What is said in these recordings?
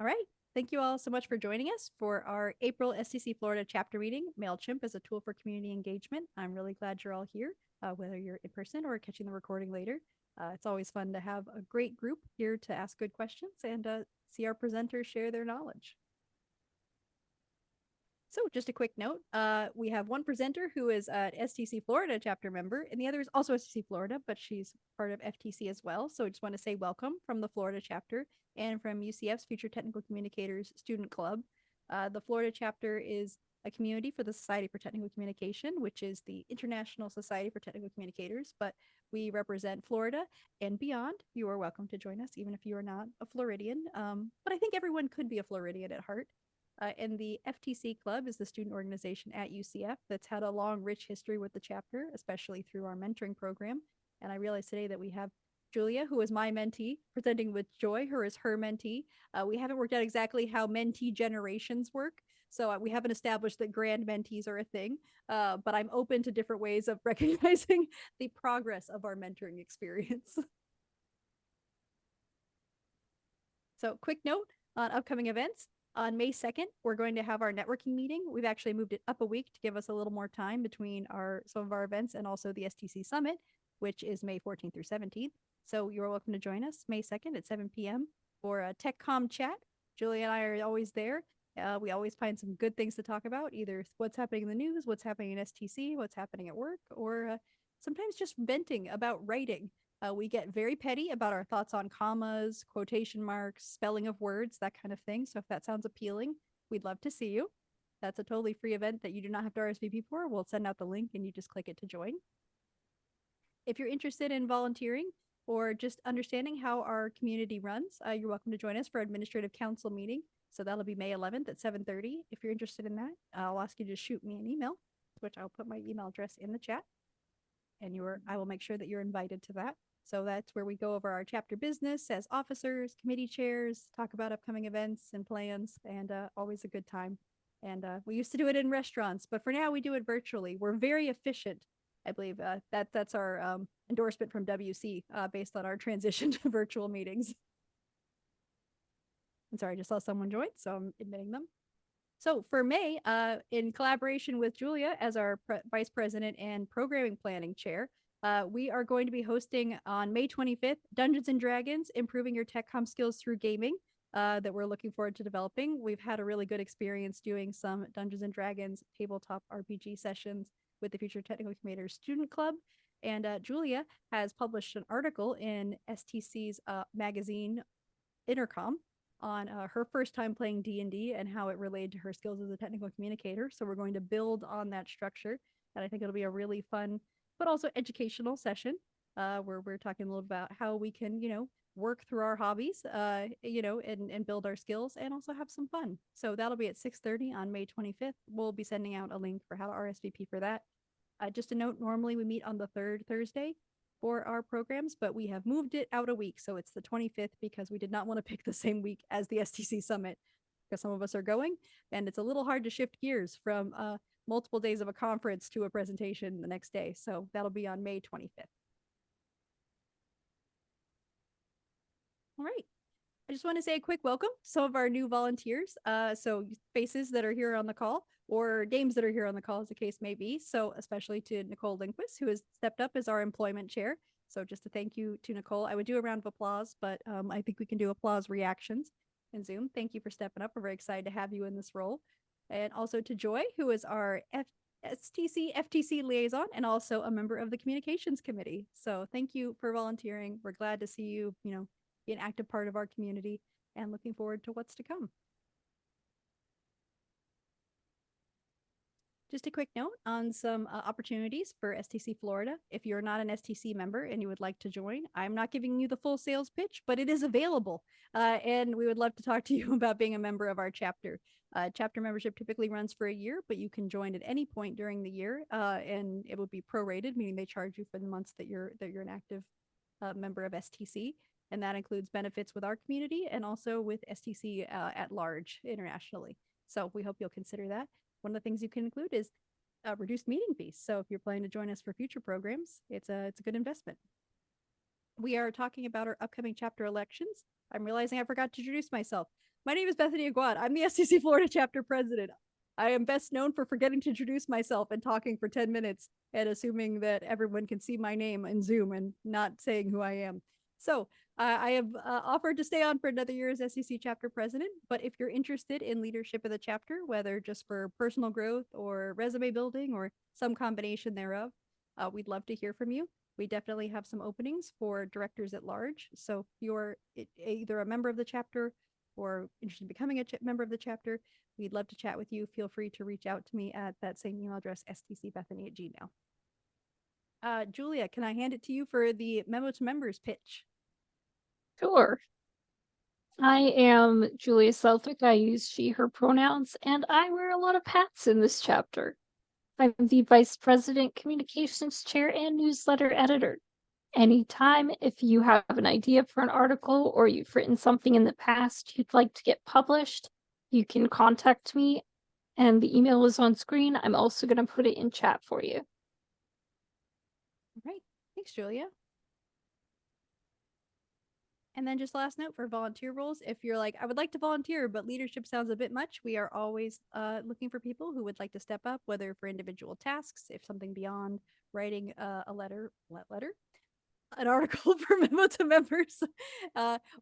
All right. Thank you all so much for joining us for our April STC Florida chapter meeting. MailChimp is a tool for community engagement. I'm really glad you're all here, whether you're in person or catching the recording later. It's always fun to have a great group here to ask good questions and see our presenters share their knowledge. So just a quick note, we have one presenter who is an STC Florida chapter member, and the other is also STC Florida, but she's part of FTC as well. So I just want to say welcome from the Florida chapter and from UCF's Future Technical Communicators Student Club. The Florida chapter is a community for the Society for Technical Communication, which is the International Society for Technical Communicators, but we represent Florida and beyond. You are welcome to join us, even if you are not a Floridian. But I think everyone could be a Floridian at heart. And the FTC Club is the student organization at UCF that's had a long, rich history with the chapter, especially through our mentoring program. And I realized today that we have Julia, who is my mentee, presenting with Joy, who is her mentee. We haven't worked out exactly how mentee generations work. So we haven't established that grand mentees are a thing, but I'm open to different ways of recognizing the progress of our mentoring experience. So quick note on upcoming events. On May 2nd, we're going to have our networking meeting. We've actually moved it up a week to give us a little more time between some of our events and also the STC Summit, which is May 14th through 17th. So you're welcome to join us May 2nd at 7 p.m. for a TechCom chat. Julie and I are always there. We always find some good things to talk about, either what's happening in the news, what's happening in STC, what's happening at work, or sometimes just venting about writing. We get very petty about our thoughts on commas, quotation marks, spelling of words, that kind of thing. So if that sounds appealing, we'd love to see you. That's a totally free event that you do not have to RSVP for. We'll send out the link and you just click it to join. If you're interested in volunteering or just understanding how our community runs, you're welcome to join us for administrative council meeting. So that'll be May 11th at 7:30. If you're interested in that, I'll ask you to shoot me an email, which I'll put my email address in the chat. And I will make sure that you're invited to that. So that's where we go over our chapter business as officers, committee chairs, talk about upcoming events and plans, and always a good time. And we used to do it in restaurants, but for now we do it virtually. We're very efficient. I believe that's our endorsement from WC based on our transition to virtual meetings. I'm sorry, I just saw someone join, so I'm admitting them. So for May, in collaboration with Julia as our Vice President and Programming Planning Chair, we are going to be hosting on May 25th, Dungeons and Dragons, Improving Your TechCom Skills Through Gaming, that we're looking forward to developing. We've had a really good experience doing some Dungeons and Dragons tabletop RPG sessions with the Future Technical Communicators Student Club. And Julia has published an article in STC's magazine, Intercom, on her first time playing D&D and how it related to her skills as a technical communicator. So we're going to build on that structure. And I think it'll be a really fun, but also educational session where we're talking a little about how we can, work through our hobbies, and build our skills and also have some fun. So that'll be at 6:30 on May 25th. We'll be sending out a link for how to RSVP for that. Just a note, normally we meet on the third Thursday for our programs, but we have moved it out a week. So it's the 25th because we did not want to pick the same week as the STC Summit because some of us are going and it's a little hard to shift gears from multiple days of a conference to a presentation the next day. So that'll be on May 25th. All right. I just want to say a quick welcome to some of our new volunteers. So faces that are here on the call or names that are here on the call as the case may be. So especially to Nicole Lindquist, who has stepped up as our employment chair. So just a thank you to Nicole. I would do a round of applause, but I think we can do applause reactions in Zoom. Thank you for stepping up. We're very excited to have you in this role. And also to Joy, who is our STC FTC liaison and also a member of the communications committee. So thank you for volunteering. We're glad to see you, be an active part of our community and looking forward to what's to come. Just a quick note on some opportunities for STC Florida. If you're not an STC member and you would like to join, I'm not giving you the full sales pitch, but it is available. And we would love to talk to you about being a member of our chapter. Chapter membership typically runs for a year, but you can join at any point during the year, and it would be prorated, meaning they charge you for the months that you're an active member of STC. And that includes benefits with our community and also with STC at large internationally. So we hope you'll consider that. One of the things you can include is reduced meeting fees. So if you're planning to join us for future programs, it's a good investment. We are talking about our upcoming chapter elections. I'm realizing I forgot to introduce myself. My name is Bethany Aguad. I'm the STC Florida chapter president. I am best known for forgetting to introduce myself and talking for 10 minutes and assuming that everyone can see my name in Zoom and not saying who I am. So I have offered to stay on for another year as SCC chapter president, but if you're interested in leadership of the chapter, whether just for personal growth or resume building or some combination thereof, we'd love to hear from you. We definitely have some openings for directors at large. So if you're either a member of the chapter or interested in becoming a member of the chapter, we'd love to chat with you. Feel free to reach out to me at that same email address, stcbethany@gmail.com. Julia, can I hand it to you for the memo to members pitch? Sure. I am Julia Southwick. I use she, her pronouns, and I wear a lot of hats in this chapter. I'm the Vice President, Communications Chair, and Newsletter Editor. Anytime, if you have an idea for an article or you've written something in the past you'd like to get published, you can contact me, and the email is on screen. I'm also going to put it in chat for you. All right. Thanks, Julia. And then just last note for volunteer roles, if you're like, I would like to volunteer, but leadership sounds a bit much, we are always looking for people who would like to step up, whether for individual tasks, if something beyond writing a letter, an article for memo to members,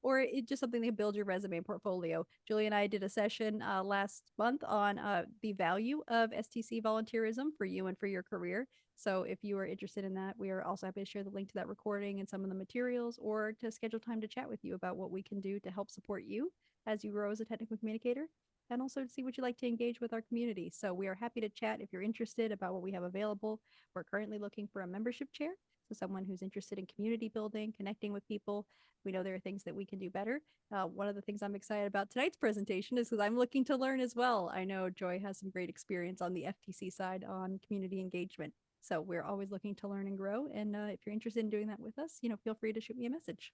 or just something to build your resume and portfolio. Julie and I did a session last month on the value of STC volunteerism for you and for your career. So if you are interested in that, we are also happy to share the link to that recording and some of the materials, or to schedule time to chat with you about what we can do to help support you as you grow as a technical communicator, and also to see what you like to engage with our community. So we are happy to chat if you're interested about what we have available. We're currently looking for a membership chair, so someone who's interested in community building, connecting with people. We know there are things that we can do better. One of the things I'm excited about tonight's presentation is because I'm looking to learn as well. I know Joy has some great experience on the FTC side on community engagement. So we're always looking to learn and grow. And if you're interested in doing that with us, feel free to shoot me a message.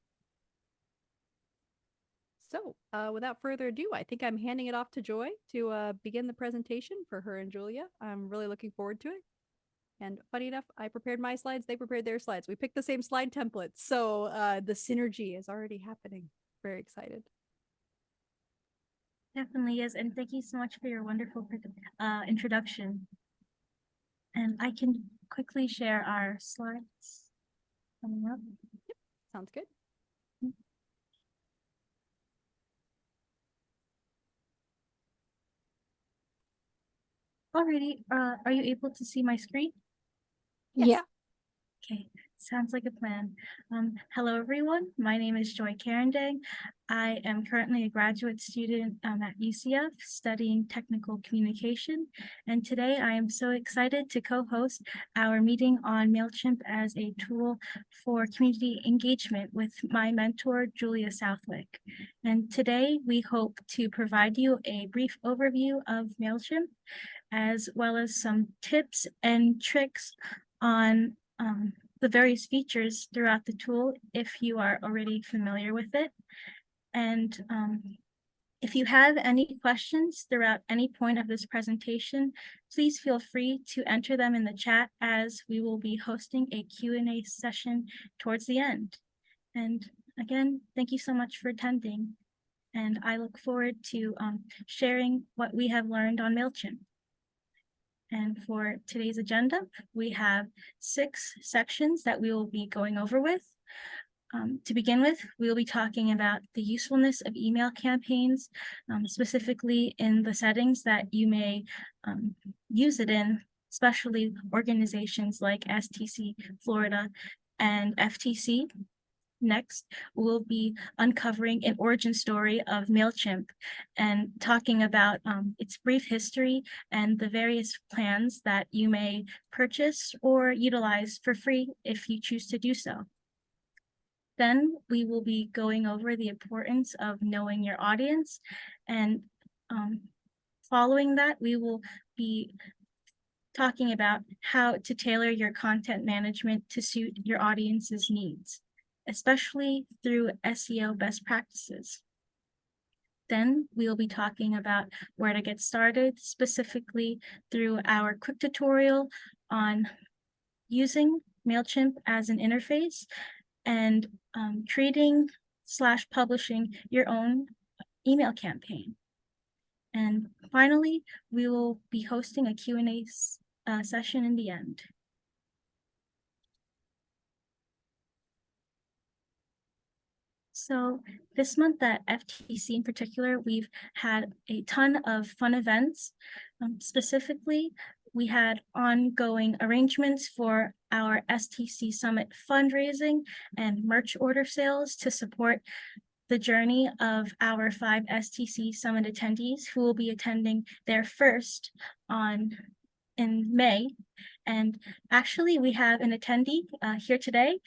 So without further ado, I think I'm handing it off to Joy to begin the presentation for her and Julia. I'm really looking forward to it. And funny enough, I prepared my slides, they prepared their slides. We picked the same slide templates. So the synergy is already happening. Very excited. Definitely is. And thank you so much for your wonderful introduction. And I can quickly share our slides coming up. Yep, sounds good. Alrighty, are you able to see my screen? Yes. Yeah. Okay, sounds like a plan. Hello, everyone. My name is Joy Carandang. I am currently a graduate student at UCF studying technical communication. And today I am so excited to co-host our meeting on MailChimp as a tool for community engagement with my mentor, Julia Southwick. And today we hope to provide you a brief overview of MailChimp, as well as some tips and tricks on the various features throughout the tool if you are already familiar with it. And if you have any questions throughout any point of this presentation, please feel free to enter them in the chat, as we will be hosting a Q&A session towards the end. And again, thank you so much for attending. And I look forward to sharing what we have learned on MailChimp. And for today's agenda, we have 6 sections that we will be going over with. To begin with, we will be talking about the usefulness of email campaigns, specifically in the settings that you may use it in, especially organizations like STC Florida and FTC. Next, we'll be uncovering an origin story of MailChimp and talking about its brief history and the various plans that you may purchase or utilize for free if you choose to do so. Then we will be going over the importance of knowing your audience, and following that, we will be talking about how to tailor your content management to suit your audience's needs, especially through SEO best practices. Then we'll be talking about where to get started, specifically through our quick tutorial on using MailChimp as an interface and creating publishing your own email campaign. And finally, we will be hosting a Q&A session in the end. So this month at FTC in particular, we've had a ton of fun events. Specifically, we had ongoing arrangements for our STC Summit fundraising and merch order sales to support the journey of our 5 STC Summit attendees who will be attending their first in May. And actually, we have an attendee here today.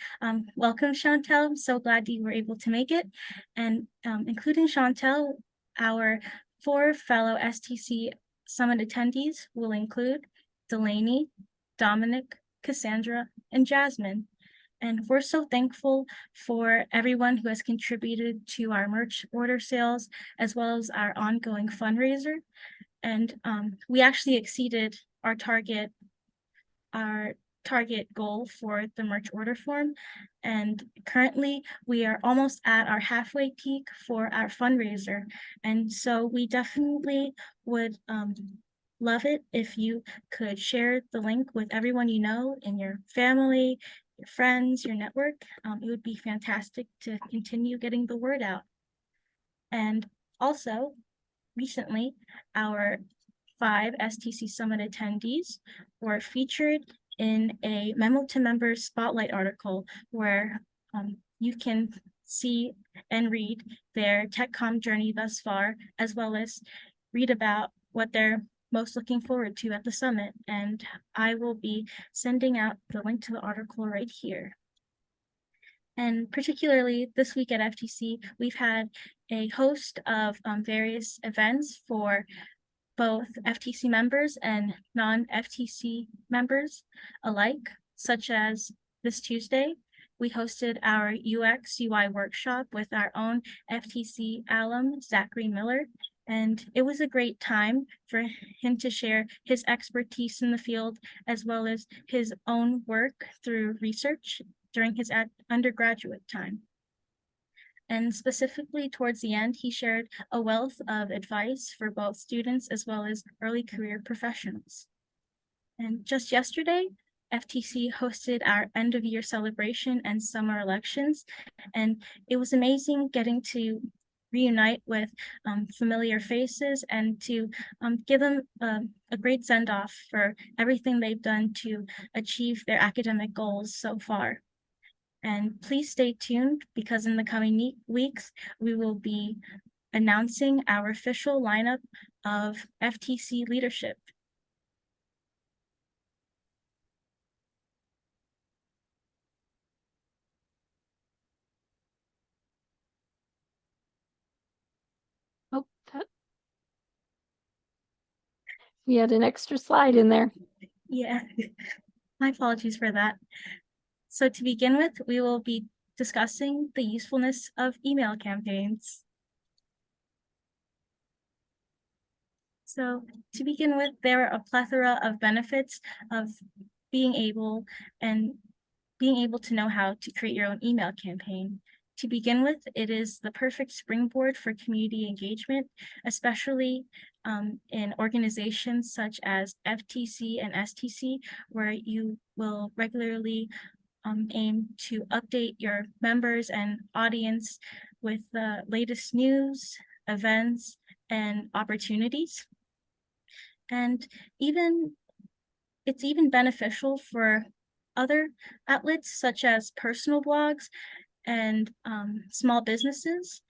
Welcome, Chantel. I'm so glad you were able to make it. And including Chantel, our 4 fellow STC Summit attendees will include Delaney, Dominic, Cassandra, and Jasmine. And we're so thankful for everyone who has contributed to our merch order sales, as well as our ongoing fundraiser. And we actually exceeded our target goal for the merch order form. And currently we are almost at our halfway peak for our fundraiser. And so we definitely would love it if you could share the link with everyone you know in your family, your friends, your network. It would be fantastic to continue getting the word out. And also, recently, our 5 STC Summit attendees were featured in a Memo to Members Spotlight article where you can see and read their TechCom journey thus far, as well as read about what they're most looking forward to at the summit. And I will be sending out the link to the article right here. And particularly this week at FTC, we've had a host of various events for both FTC members and non-FTC members alike, such as this Tuesday, we hosted our UX UI workshop with our own FTC alum, Zachary Miller, and it was a great time for him to share his expertise in the field, as well as his own work through research during his undergraduate time. And specifically towards the end, he shared a wealth of advice for both students as well as early career professionals. And just yesterday, FTC hosted our end of year celebration and summer elections. And it was amazing getting to reunite with familiar faces and to give them a great send off for everything they've done to achieve their academic goals so far. And please stay tuned because in the coming weeks, we will be announcing our official lineup of FTC leadership. Oh, we had an extra slide in there. Yeah, my apologies for that. So to begin with, we will be discussing the usefulness of email campaigns. So to begin with, there are a plethora of benefits of being able to know how to create your own email campaign. To begin with, it is the perfect springboard for community engagement, especially in organizations such as FTC and STC, where you will regularly aim to update your members and audience with the latest news, events, and opportunities. And it's even beneficial for other outlets such as personal blogs and small businesses.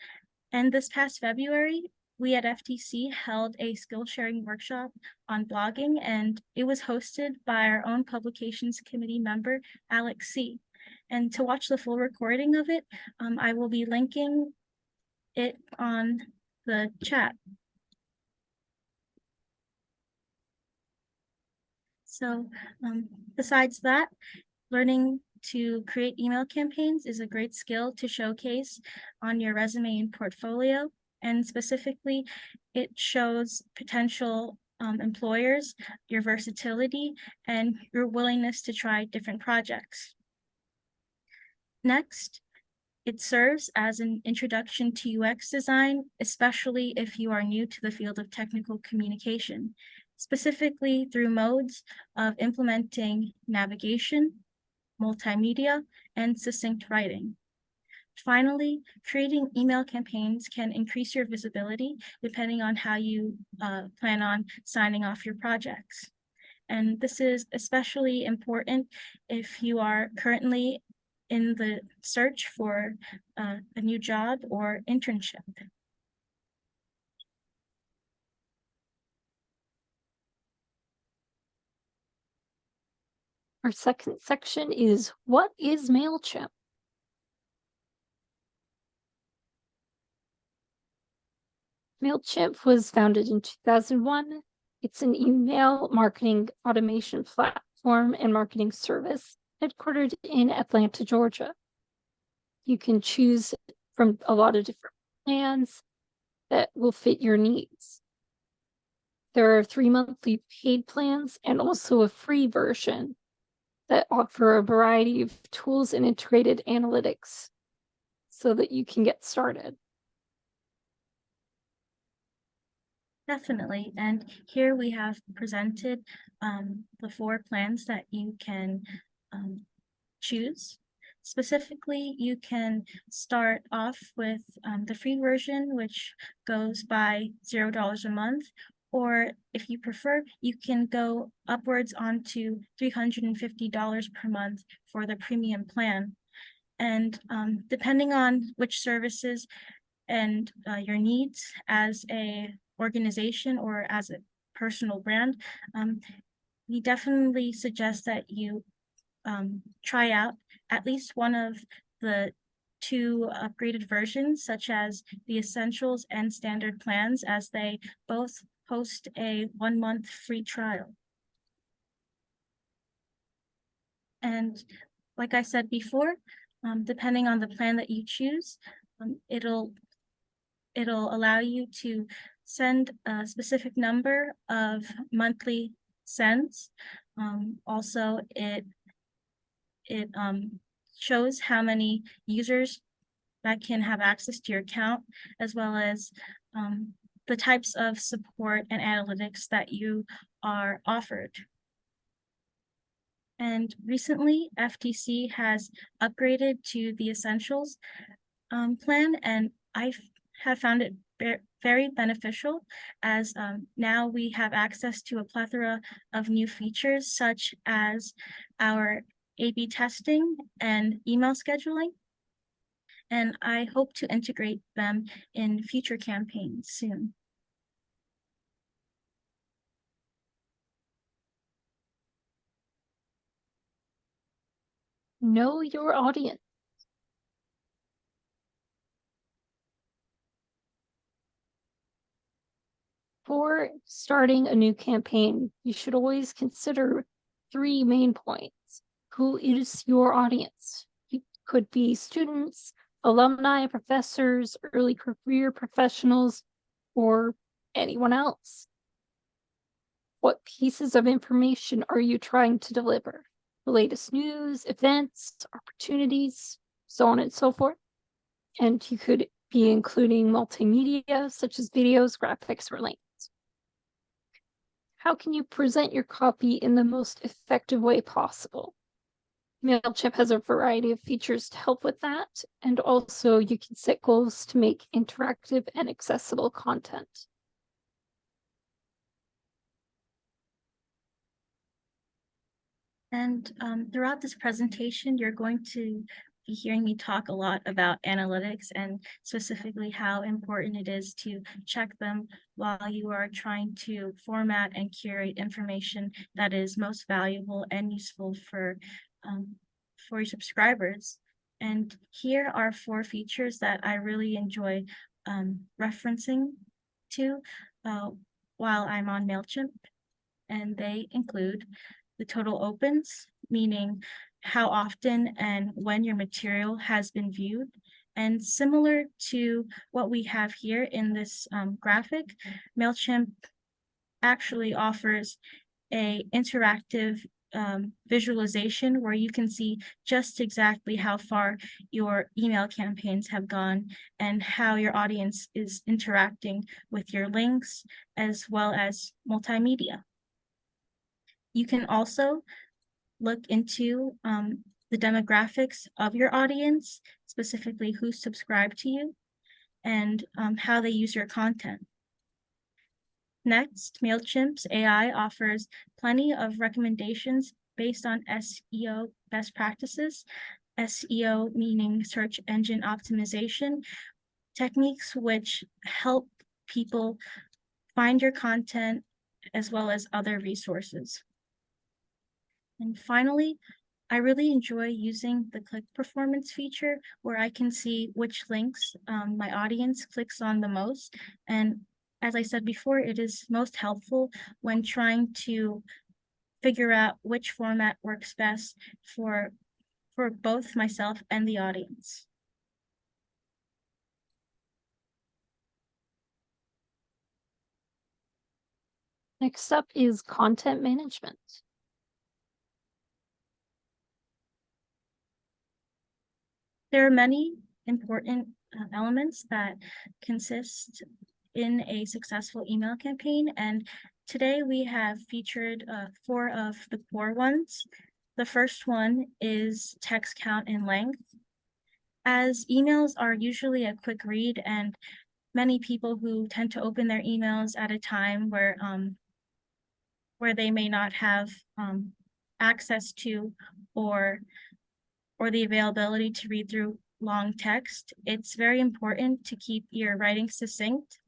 And this past February, we at FTC held a skill sharing workshop on blogging, and it was hosted by our own publications committee member, Alex C. And to watch the full recording of it, I will be linking it on the chat. So besides that, learning to create email campaigns is a great skill to showcase on your resume and portfolio. And specifically, it shows potential employers your versatility and your willingness to try different projects. Next, It serves as an introduction to UX design, especially if you are new to the field of technical communication, specifically through modes of implementing navigation, multimedia, and succinct writing. Finally, creating email campaigns can increase your visibility depending on how you plan on signing off your projects. And this is especially important if you are currently in the search for a new job or internship. Our second section is, what is MailChimp? MailChimp was founded in 2001. It's an email marketing automation platform and marketing service headquartered in Atlanta, Georgia. You can choose from a lot of different plans that will fit your needs. There are 3 monthly paid plans and also a free version that offer a variety of tools and integrated analytics so that you can get started. Definitely. And here we have presented the 4 plans that you can choose. Specifically, you can start off with the free version, which goes by $0 a month, or if you prefer, you can go upwards onto $350 per month for the premium plan. And depending on which services and your needs as a organization or as a personal brand, we definitely suggest that you try out at least one of the 2 upgraded versions, such as the Essentials and Standard plans, as they both host a 1-month free trial. And like I said before, depending on the plan that you choose, it'll allow you to send a specific number of monthly sends. Also, it shows how many users that can have access to your account, as well as the types of support and analytics that you are offered. And recently, FTC has upgraded to the Essentials plan, and I have found it very beneficial, as now we have access to a plethora of new features, such as our A/B testing and email scheduling. And I hope to integrate them in future campaigns soon. Know your audience. For starting a new campaign, you should always consider 3 main points. Who is your audience? It could be students, alumni, professors, early career professionals, or anyone else. What pieces of information are you trying to deliver? The latest news, events, opportunities, so on and so forth. And you could be including multimedia, such as videos, graphics, or links. How can you present your copy in the most effective way possible? MailChimp has a variety of features to help with that, and also you can set goals to make interactive and accessible content. And throughout this presentation, you're going to be hearing me talk a lot about analytics, and specifically how important it is to check them while you are trying to format and curate information that is most valuable and useful for your subscribers. And here are 4 features that I really enjoy referencing to while I'm on MailChimp, and they include the total opens, meaning how often and when your material has been viewed. And similar to what we have here in this graphic, MailChimp actually offers an interactive visualization where you can see just exactly how far your email campaigns have gone and how your audience is interacting with your links as well as multimedia. You can also look into the demographics of your audience, specifically who subscribed to you and how they use your content. Next, MailChimp's AI offers plenty of recommendations based on SEO best practices, SEO meaning search engine optimization, techniques which help people find your content as well as other resources. And finally, I really enjoy using the click performance feature where I can see which links my audience clicks on the most. And as I said before, it is most helpful when trying to figure out which format works best for both myself and the audience. Next up is content management. There are many important elements that consist in a successful email campaign, and today we have featured 4 of the core ones. The first one is text count and length. As emails are usually a quick read, and many people who tend to open their emails at a time where they may not have access to or the availability to read through long text, it's very important to keep your writing succinct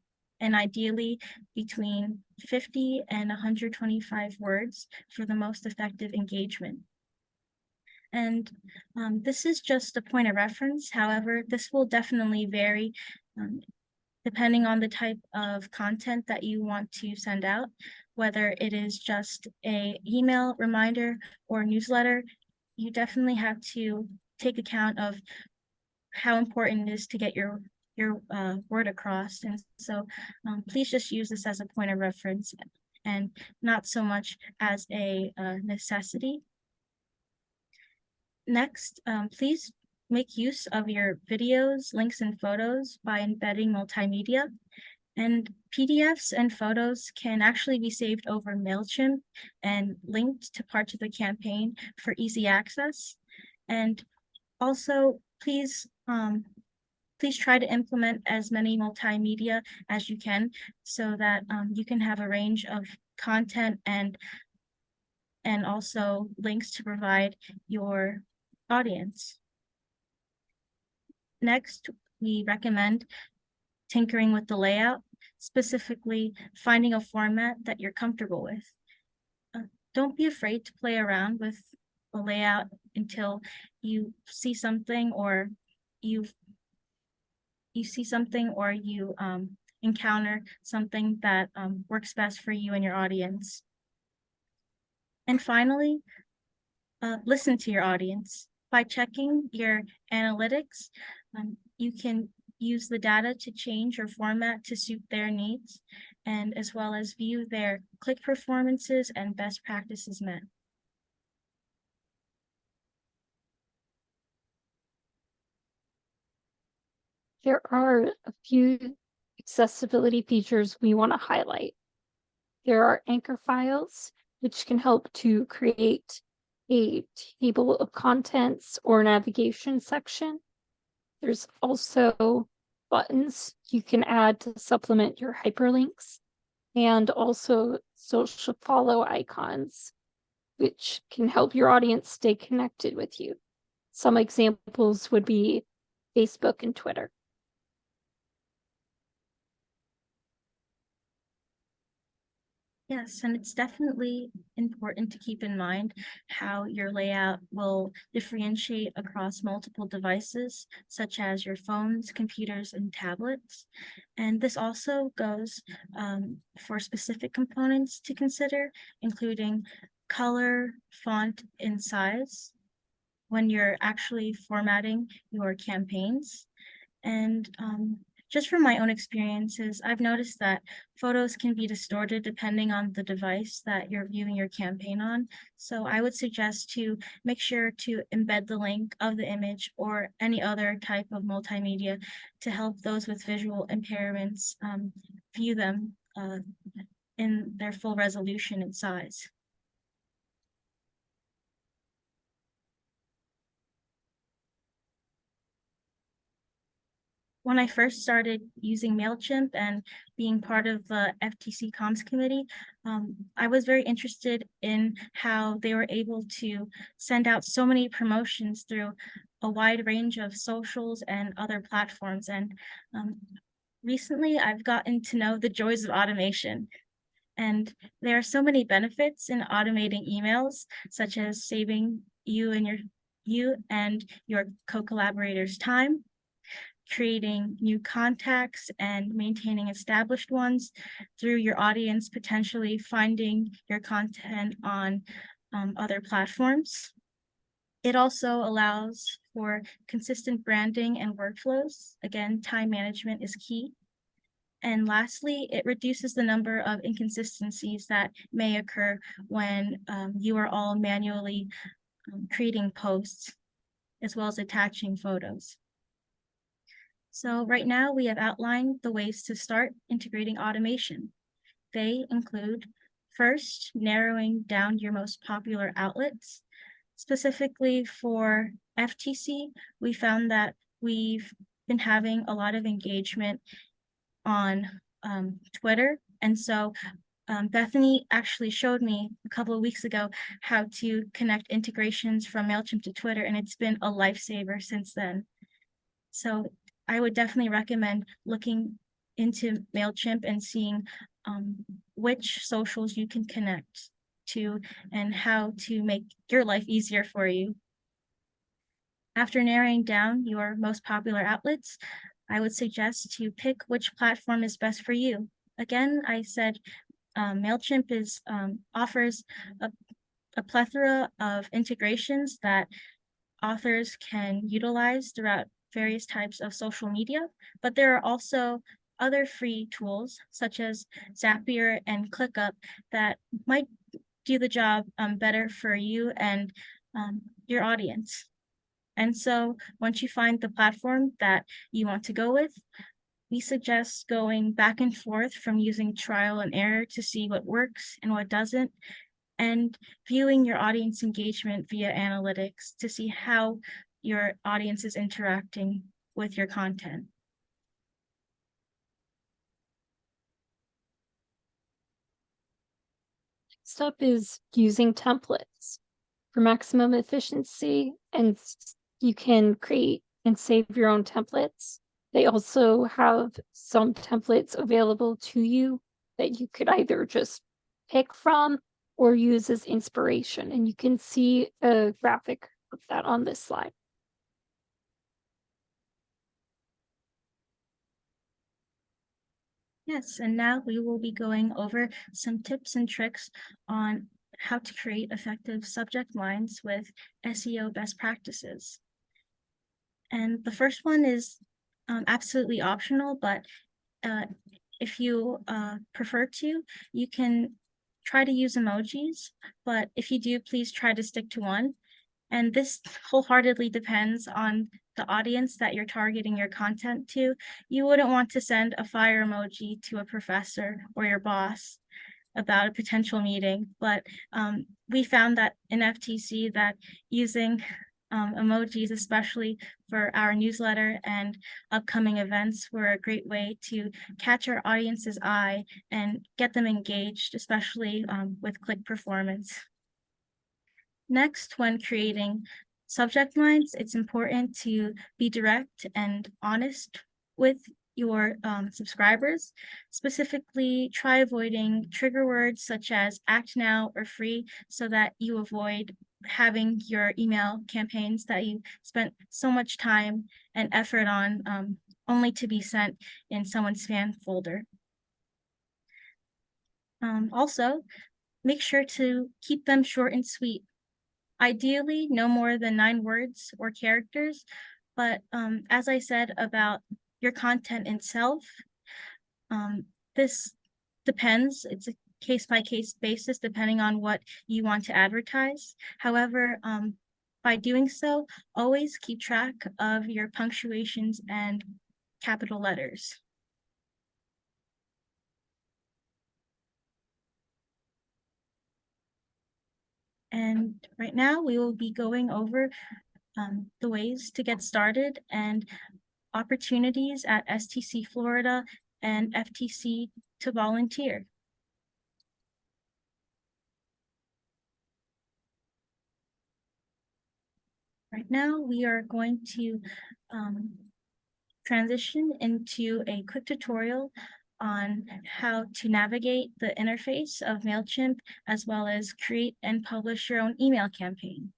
and ideally between 50 and 125 words for the most effective engagement. And this is just a point of reference. However, this will definitely vary depending on the type of content that you want to send out, whether it is just an email reminder or newsletter. You definitely have to take account of how important it is to get your word across. And so please just use this as a point of reference and not so much as a necessity. Next, please make use of your videos, links, and photos by embedding multimedia. And PDFs and photos can actually be saved over MailChimp and linked to parts of the campaign for easy access. And also, please try to implement as many multimedia as you can so that you can have a range of content and also links to provide your audience. Next, we recommend tinkering with the layout, specifically finding a format that you're comfortable with. Don't be afraid to play around with a layout until you see something or you encounter something that works best for you and your audience. And finally, listen to your audience. By checking your analytics, you can use the data to change your format to suit their needs, and as well as view their click performances and best practices met. There are a few accessibility features we want to highlight. There are anchor files, which can help to create a table of contents or navigation section. There's also buttons you can add to supplement your hyperlinks, and also social follow icons, which can help your audience stay connected with you. Some examples would be Facebook and Twitter. Yes, and it's definitely important to keep in mind how your layout will differentiate across multiple devices, such as your phones, computers, and tablets. And this also goes for specific components to consider, including color, font, and size when you're actually formatting your campaigns. And just from my own experiences, I've noticed that photos can be distorted depending on the device that you're viewing your campaign on. So I would suggest to make sure to embed the link of the image or any other type of multimedia to help those with visual impairments view them in their full resolution and size. When I first started using MailChimp and being part of the FTC Comms Committee, I was very interested in how they were able to send out so many promotions through a wide range of socials and other platforms. And recently, I've gotten to know the joys of automation. And there are so many benefits in automating emails, such as saving you and your co-collaborators time, creating new contacts and maintaining established ones through your audience, potentially finding your content on other platforms. It also allows for consistent branding and workflows. Again, time management is key. And lastly, it reduces the number of inconsistencies that may occur when you are all manually creating posts as well as attaching photos. So right now we have outlined the ways to start integrating automation. They include, first, narrowing down your most popular outlets. Specifically for FTC, we found that we've been having a lot of engagement on Twitter. And so Bethany actually showed me a couple of weeks ago how to connect integrations from MailChimp to Twitter, and it's been a lifesaver since then. So I would definitely recommend looking into MailChimp and seeing which socials you can connect to and how to make your life easier for you. After narrowing down your most popular outlets, I would suggest to pick which platform is best for you. Again, I said MailChimp offers a plethora of integrations that authors can utilize throughout various types of social media, but there are also other free tools such as Zapier and ClickUp that might do the job better for you and your audience. And so once you find the platform that you want to go with, we suggest going back and forth from using trial and error to see what works and what doesn't, and viewing your audience engagement via analytics to see how your audience is interacting with your content. Next up is using templates for maximum efficiency, and you can create and save your own templates. They also have some templates available to you that you could either just pick from or use as inspiration. And you can see a graphic of that on this slide. Yes, and now we will be going over some tips and tricks on how to create effective subject lines with SEO best practices. And the first one is absolutely optional, but if you prefer to, you can try to use emojis, but if you do, please try to stick to one. And this wholeheartedly depends on the audience that you're targeting your content to. You wouldn't want to send a fire emoji to a professor or your boss about a potential meeting, but we found that in FTC that using emojis, especially for our newsletter and upcoming events, were a great way to catch our audience's eye and get them engaged, especially with click performance. Next, when creating subject lines, it's important to be direct and honest with your subscribers. Specifically, try avoiding trigger words such as act now or free so that you avoid having your email campaigns that you spent so much time and effort on only to be sent in someone's spam folder. Also, make sure to keep them short and sweet. Ideally, no more than 9 words or characters, but as I said about your content itself. This depends, it's a case-by-case basis depending on what you want to advertise. However, by doing so, always keep track of your punctuations and capital letters. And right now we will be going over the ways to get started and opportunities at STC Florida and FTC to volunteer. Right now, we are going to transition into a quick tutorial on how to navigate the interface of MailChimp, as well as create and publish your own email campaign.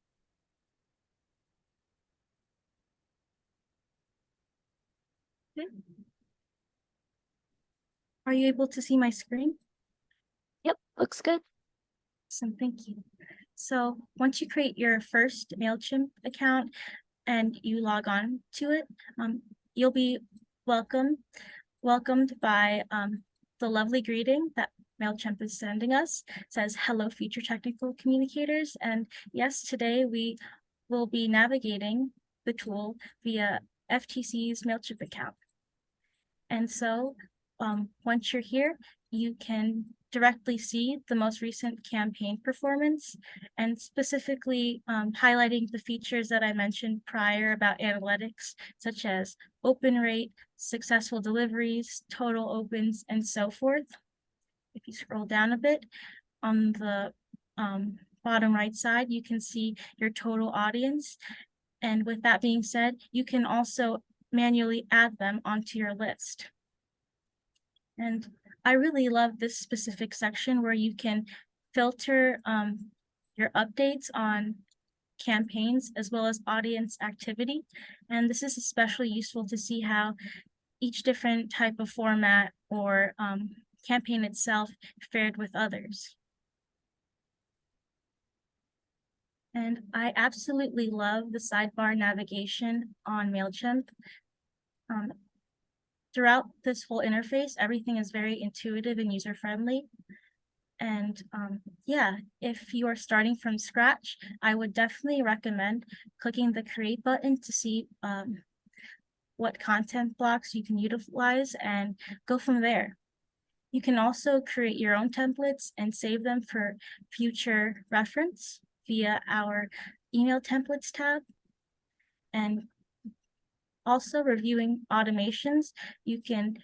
Okay. Are you able to see my screen? Yep, looks good. Awesome, thank you. So once you create your first MailChimp account and you log on to it, you'll be welcomed by the lovely greeting that MailChimp is sending us. It says, "Hello, future technical communicators." And yes, today we will be navigating the tool via FTC's MailChimp account. And so once you're here, you can directly see the most recent campaign performance, and specifically highlighting the features that I mentioned prior about analytics, such as open rate, successful deliveries, total opens, and so forth. If you scroll down a bit, on the bottom right side, you can see your total audience. And with that being said, you can also manually add them onto your list. And I really love this specific section where you can filter your updates on campaigns as well as audience activity. And this is especially useful to see how each different type of format or campaign itself fared with others. And I absolutely love the sidebar navigation on MailChimp. Throughout this whole interface, everything is very intuitive and user-friendly. And yeah, if you are starting from scratch, I would definitely recommend clicking the Create button to see what content blocks you can utilize and go from there. You can also create your own templates and save them for future reference via our email templates tab. And also reviewing automations, you can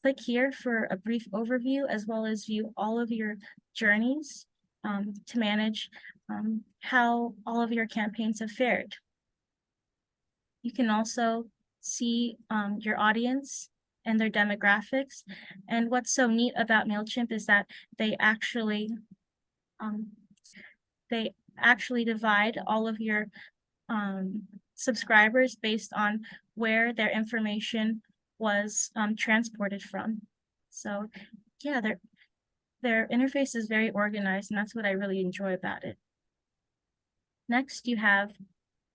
click here for a brief overview, as well as view all of your journeys to manage how all of your campaigns have fared. You can also see your audience and their demographics. And what's so neat about MailChimp is that they actually divide all of your subscribers based on where their information was transported from. So yeah, their interface is very organized, and that's what I really enjoy about it. Next, you have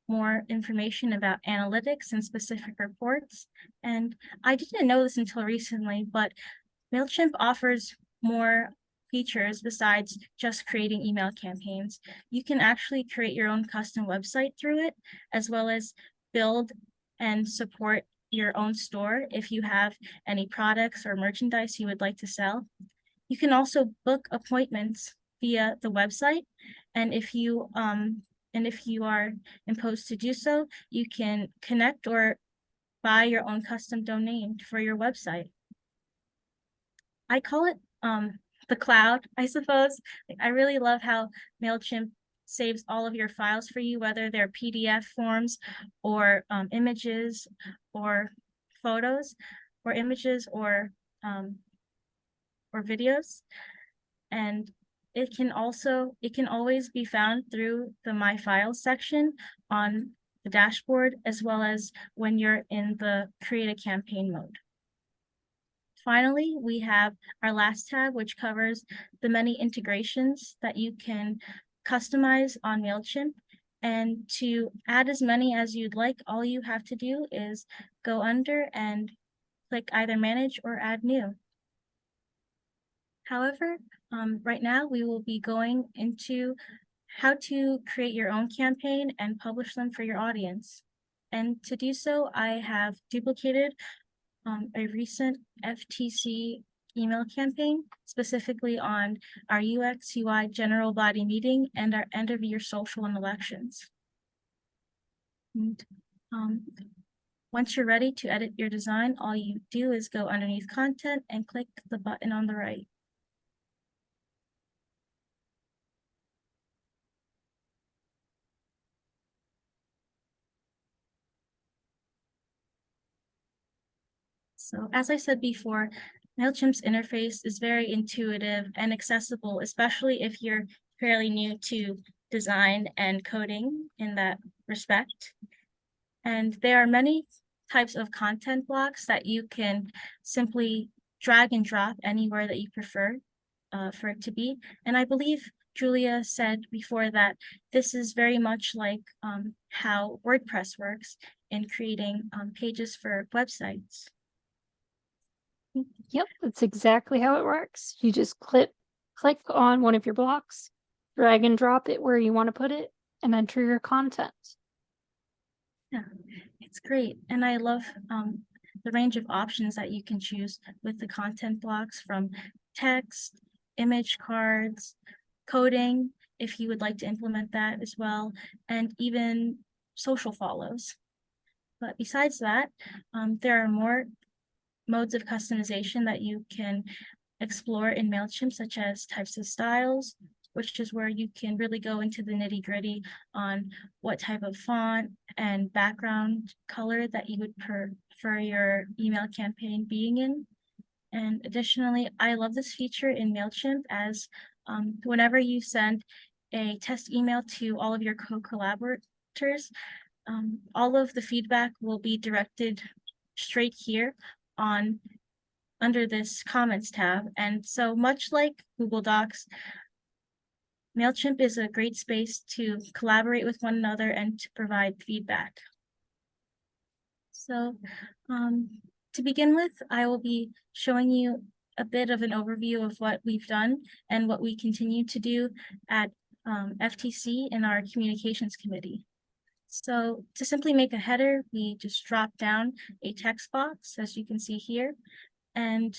more information about analytics and specific reports. And I didn't know this until recently, but MailChimp offers more features besides just creating email campaigns. You can actually create your own custom website through it, as well as build and support your own store if you have any products or merchandise you would like to sell. You can also book appointments via the website, and if you are imposed to do so, you can connect or buy your own custom domain for your website. I call it the cloud, I suppose. I really love how MailChimp saves all of your files for you, whether they're PDF forms or images or photos or images or videos. And it can always be found through the My Files section on the dashboard, as well as when you're in the Create a Campaign mode. Finally, we have our last tab, which covers the many integrations that you can customize on MailChimp. And to add as many as you'd like, all you have to do is go under and click either manage or add new. However, right now we will be going into how to create your own campaign and publish them for your audience. And to do so, I have duplicated a recent FTC email campaign, specifically on our UX UI general body meeting and our end of year social and elections. And, once you're ready to edit your design, all you do is go underneath content and click the button on the right. So as I said before, MailChimp's interface is very intuitive and accessible, especially if you're fairly new to design and coding in that respect. And there are many types of content blocks that you can simply drag and drop anywhere that you prefer for it to be. And I believe Julia said before that this is very much like how WordPress works in creating pages for websites. Yep, that's exactly how it works. You just click on one of your blocks, drag and drop it where you want to put it, and enter your content. Yeah, it's great. And I love the range of options that you can choose with the content blocks, from text, image cards, coding, if you would like to implement that as well, and even social follows. But besides that, there are more modes of customization that you can explore in MailChimp, such as types of styles, which is where you can really go into the nitty-gritty on what type of font and background color that you would prefer your email campaign being in. And additionally, I love this feature in MailChimp, as whenever you send a test email to all of your co-collaborators, all of the feedback will be directed straight here under this comments tab. And so much like Google Docs, MailChimp is a great space to collaborate with one another and to provide feedback. So to begin with, I will be showing you a bit of an overview of what we've done and what we continue to do at FTC in our communications committee. So to simply make a header, we just drop down a text box, as you can see here. And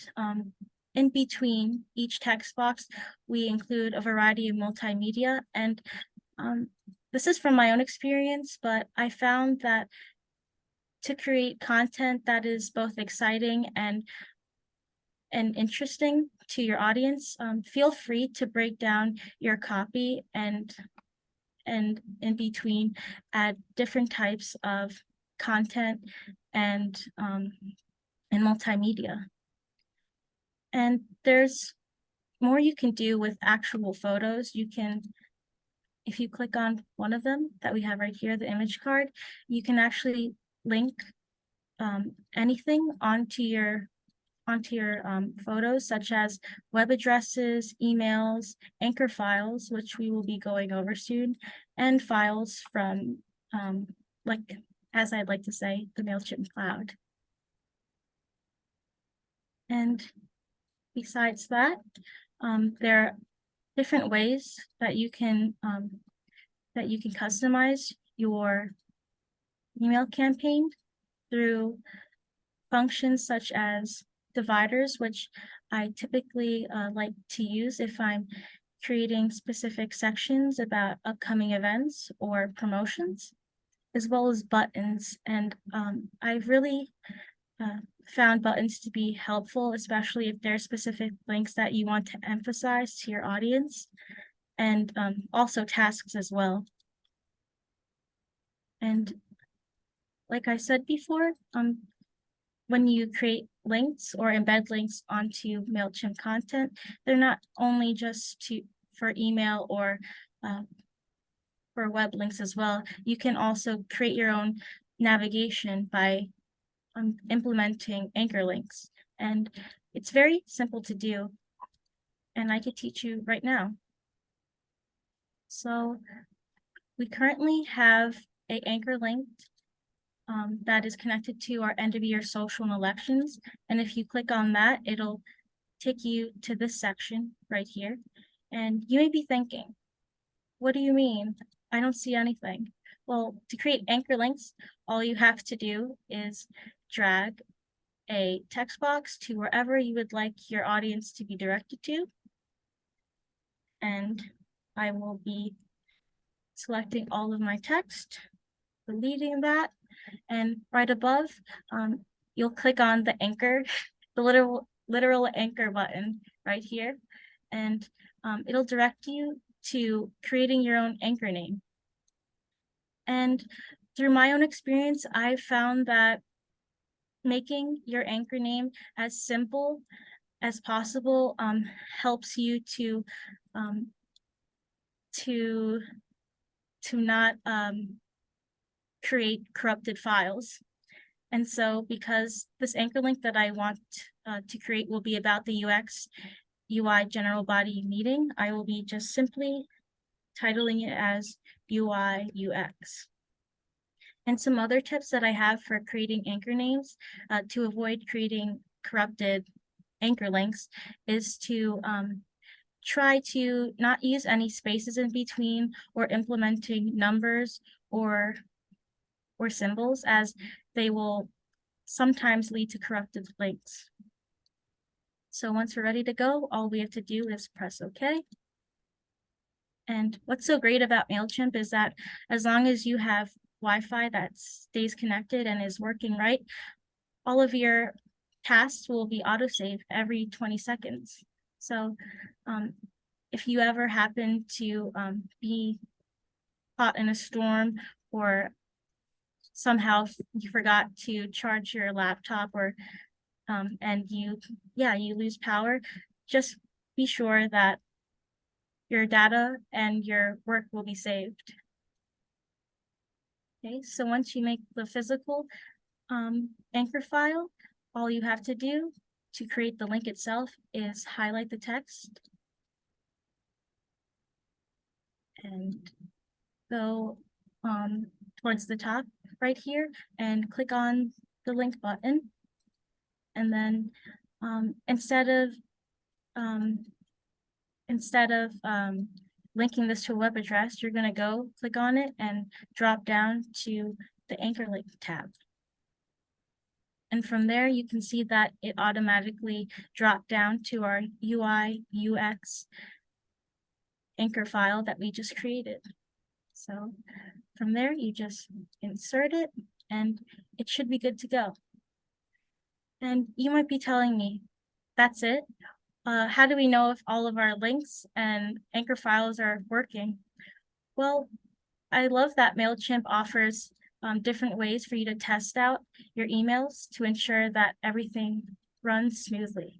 in between each text box, we include a variety of multimedia. And this is from my own experience, but I found that to create content that is both exciting and interesting to your audience, feel free to break down your copy and in between add different types of content and multimedia. And there's more you can do with actual photos. You can, if you click on one of them that we have right here, the image card, you can actually link anything onto your photos, such as web addresses, emails, anchor files, which we will be going over soon, and files from, like, as I'd like to say, the MailChimp cloud. And besides that, there are different ways that you can customize your email campaign through functions such as dividers, which I typically like to use if I'm creating specific sections about upcoming events or promotions, as well as buttons. And I've really found buttons to be helpful, especially if there are specific links that you want to emphasize to your audience, and also tasks as well. And like I said before, when you create links or embed links onto MailChimp content, they're not only just for email or for web links as well. You can also create your own navigation by implementing anchor links. And it's very simple to do, and I could teach you right now. So we currently have an anchor linked that is connected to our end of year social and elections. And if you click on that, it'll take you to this section right here. And you may be thinking, what do you mean? I don't see anything. Well, to create anchor links, all you have to do is drag a text box to wherever you would like your audience to be directed to. And I will be selecting all of my text, deleting that, and right above, you'll click on the anchor, the literal anchor button right here, and it'll direct you to creating your own anchor name. And through my own experience, I've found that making your anchor name as simple as possible helps you to not create corrupted files. And so because this anchor link that I want to create will be about the UX UI general body meeting, I will be just simply titling it as UI UX. And some other tips that I have for creating anchor names to avoid creating corrupted anchor links is to try to not use any spaces in between or implementing numbers or symbols, as they will sometimes lead to corrupted links. So once we're ready to go, all we have to do is press OK. And what's so great about MailChimp is that as long as you have Wi-Fi that stays connected and is working right, all of your tasks will be autosaved every 20 seconds. So if you ever happen to be caught in a storm, or somehow you forgot to charge your laptop, or and you lose power, just be sure that your data and your work will be saved. Okay, so once you make the physical anchor file, all you have to do to create the link itself is highlight the text and go towards the top right here and click on the link button. And then instead of linking this to a web address, you're going to go click on it and drop down to the anchor link tab. And from there, you can see that it automatically dropped down to our UI UX anchor file that we just created. So from there, you just insert it and it should be good to go. And you might be telling me, that's it? How do we know if all of our links and anchor files are working? Well, I love that MailChimp offers different ways for you to test out your emails to ensure that everything runs smoothly.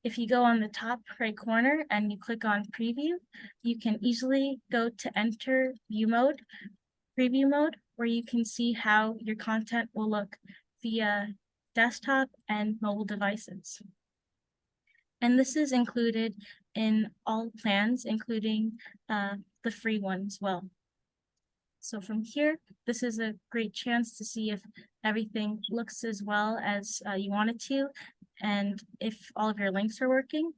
If you go on the top right corner and you click on preview, you can easily go to enter view mode, preview mode, where you can see how your content will look via desktop and mobile devices. And this is included in all plans, including the free one as well. So from here, this is a great chance to see if everything looks as well as you want it to, and if all of your links are working.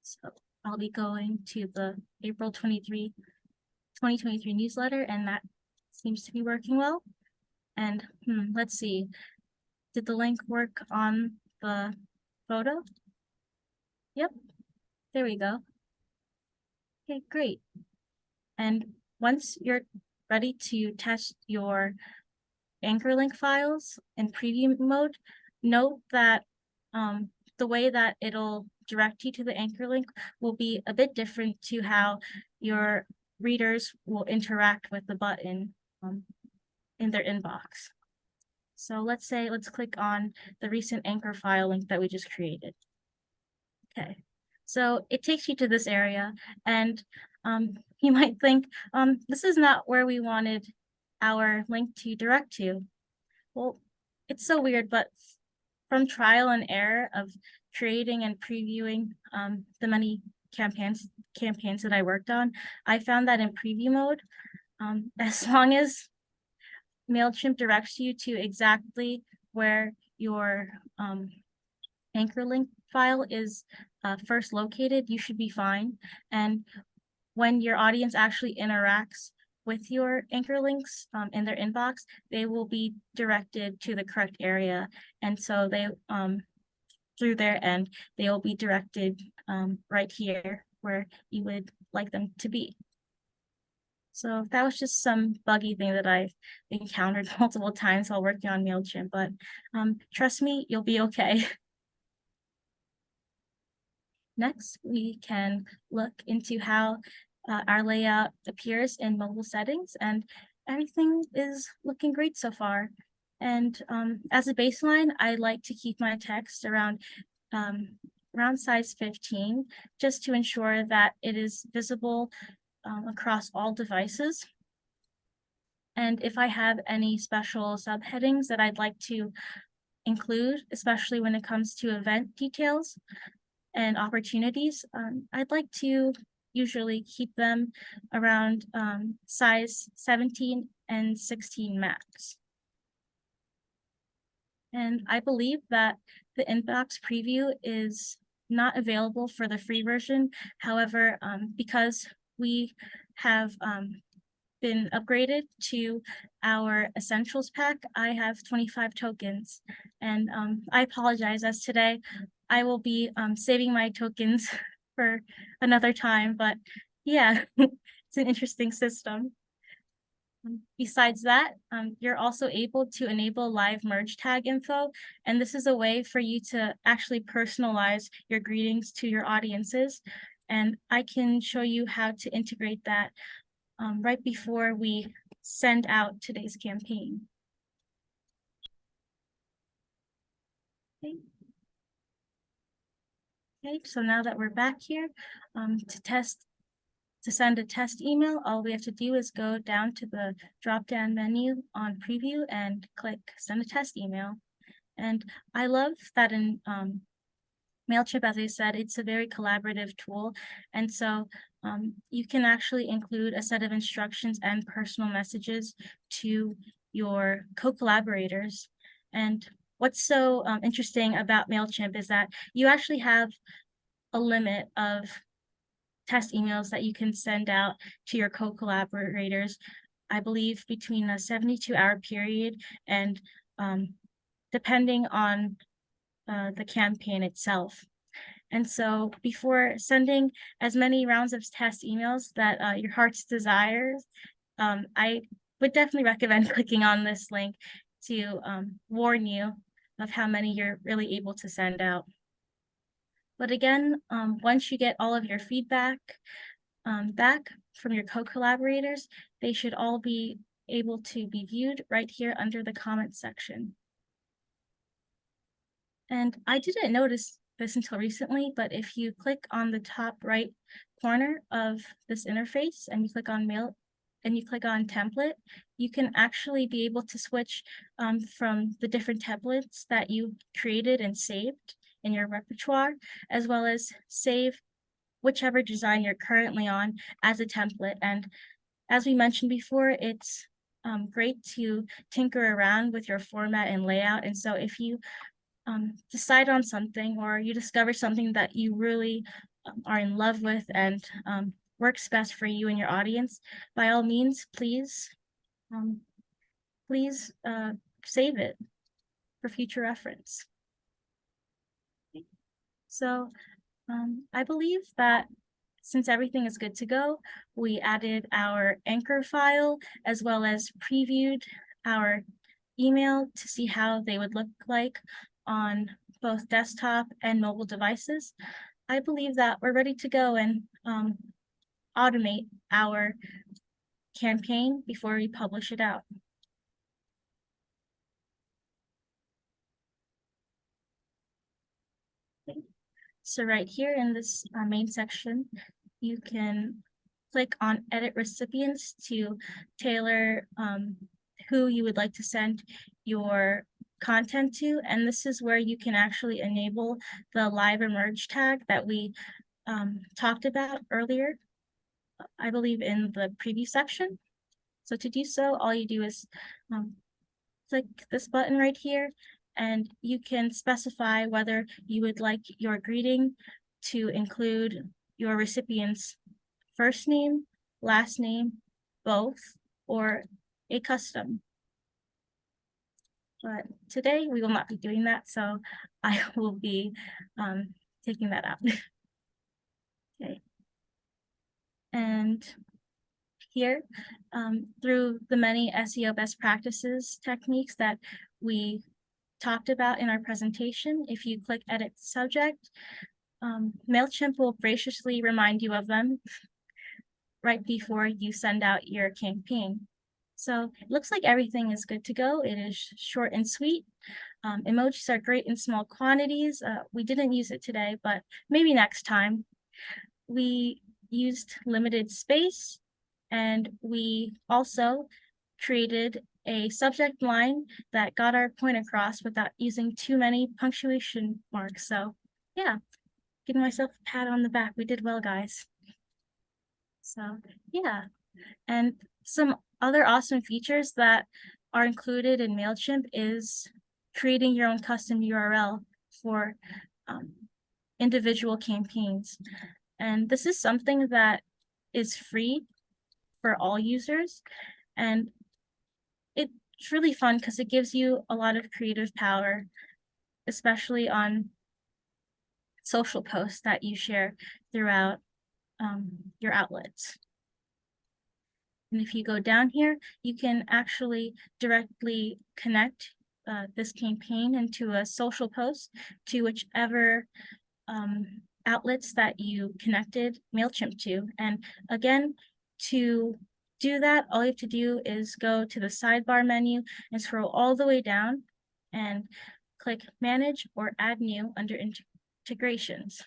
So I'll be going to the April 2023 newsletter, and that seems to be working well. And let's see, did the link work on the photo? Yep, there we go. Okay, great. And once you're ready to test your anchor link files in preview mode, note that the way that it'll direct you to the anchor link will be a bit different to how your readers will interact with the button in their inbox. So let's click on the recent anchor file link that we just created. Okay, so it takes you to this area, and you might think, this is not where we wanted our link to direct to. Well, it's so weird, but from trial and error of creating and previewing the many campaigns that I worked on, I found that in preview mode, as long as MailChimp directs you to exactly where your anchor link file is first located, you should be fine. And when your audience actually interacts with your anchor links in their inbox, they will be directed to the correct area. And so they, through their end, they will be directed right here where you would like them to be. So that was just some buggy thing that I've encountered multiple times while working on MailChimp, but trust me, you'll be okay. Next, we can look into how our layout appears in mobile settings, and everything is looking great so far. And as a baseline, I like to keep my text around size 15, just to ensure that it is visible across all devices. And if I have any special subheadings that I'd like to include, especially when it comes to event details and opportunities, I'd like to usually keep them around size 17 and 16 max. And I believe that the inbox preview is not available for the free version. However, because we have been upgraded to our essentials pack, I have 25 tokens. And I apologize, as today I will be saving my tokens for another time, but yeah, it's an interesting system. Besides that, you're also able to enable live merge tag info, and this is a way for you to actually personalize your greetings to your audiences. And I can show you how to integrate that right before we send out today's campaign. Okay. Okay, so now that we're back here, to send a test email, all we have to do is go down to the drop-down menu on preview and click send a test email. And I love that in MailChimp, as I said, it's a very collaborative tool. And so you can actually include a set of instructions and personal messages to your co-collaborators. And what's so interesting about MailChimp is that you actually have a limit of test emails that you can send out to your co-collaborators, I believe between a 72-hour period and depending on the campaign itself. And so before sending as many rounds of test emails that your heart's desires, I would definitely recommend clicking on this link to warn you of how many you're really able to send out. But again, once you get all of your feedback back from your co-collaborators, they should all be able to be viewed right here under the comments section. And I didn't notice this until recently, but if you click on the top right corner of this interface and you click on mail and you click on template, you can actually be able to switch from the different templates that you created and saved in your repertoire, as well as save whichever design you're currently on as a template. And as we mentioned before, it's great to tinker around with your format and layout. And so if you decide on something or you discover something that you really are in love with and works best for you and your audience, by all means, please save it for future reference. Okay. So I believe that since everything is good to go, we added our anchor file as well as previewed our email to see how they would look like on both desktop and mobile devices. I believe that we're ready to go and automate our campaign before we publish it out. Okay. So right here in this main section, you can click on edit recipients to tailor who you would like to send your content to. And this is where you can actually enable the live emerge tag that we talked about earlier, I believe in the preview section. So to do so, all you do is click this button right here, and you can specify whether you would like your greeting to include your recipient's first name, last name, both, or a custom. But today we will not be doing that, so I will be taking that out. Okay. And here, through the many SEO best practices techniques that we talked about in our presentation, if you click edit subject, MailChimp will graciously remind you of them right before you send out your campaign. So it looks like everything is good to go. It is short and sweet. Emojis are great in small quantities. We didn't use it today, but maybe next time. We used limited space, and we also created a subject line that got our point across without using too many punctuation marks. So yeah, giving myself a pat on the back. We did well, guys. So yeah, and some other awesome features that are included in MailChimp is creating your own custom URL for individual campaigns. And this is something that is free for all users. And it's really fun because it gives you a lot of creative power, especially on social posts that you share throughout your outlets. And if you go down here, you can actually directly connect this campaign into a social post to whichever outlets that you connected MailChimp to. And again, to do that, all you have to do is go to the sidebar menu and scroll all the way down and click Manage or Add New under Integrations.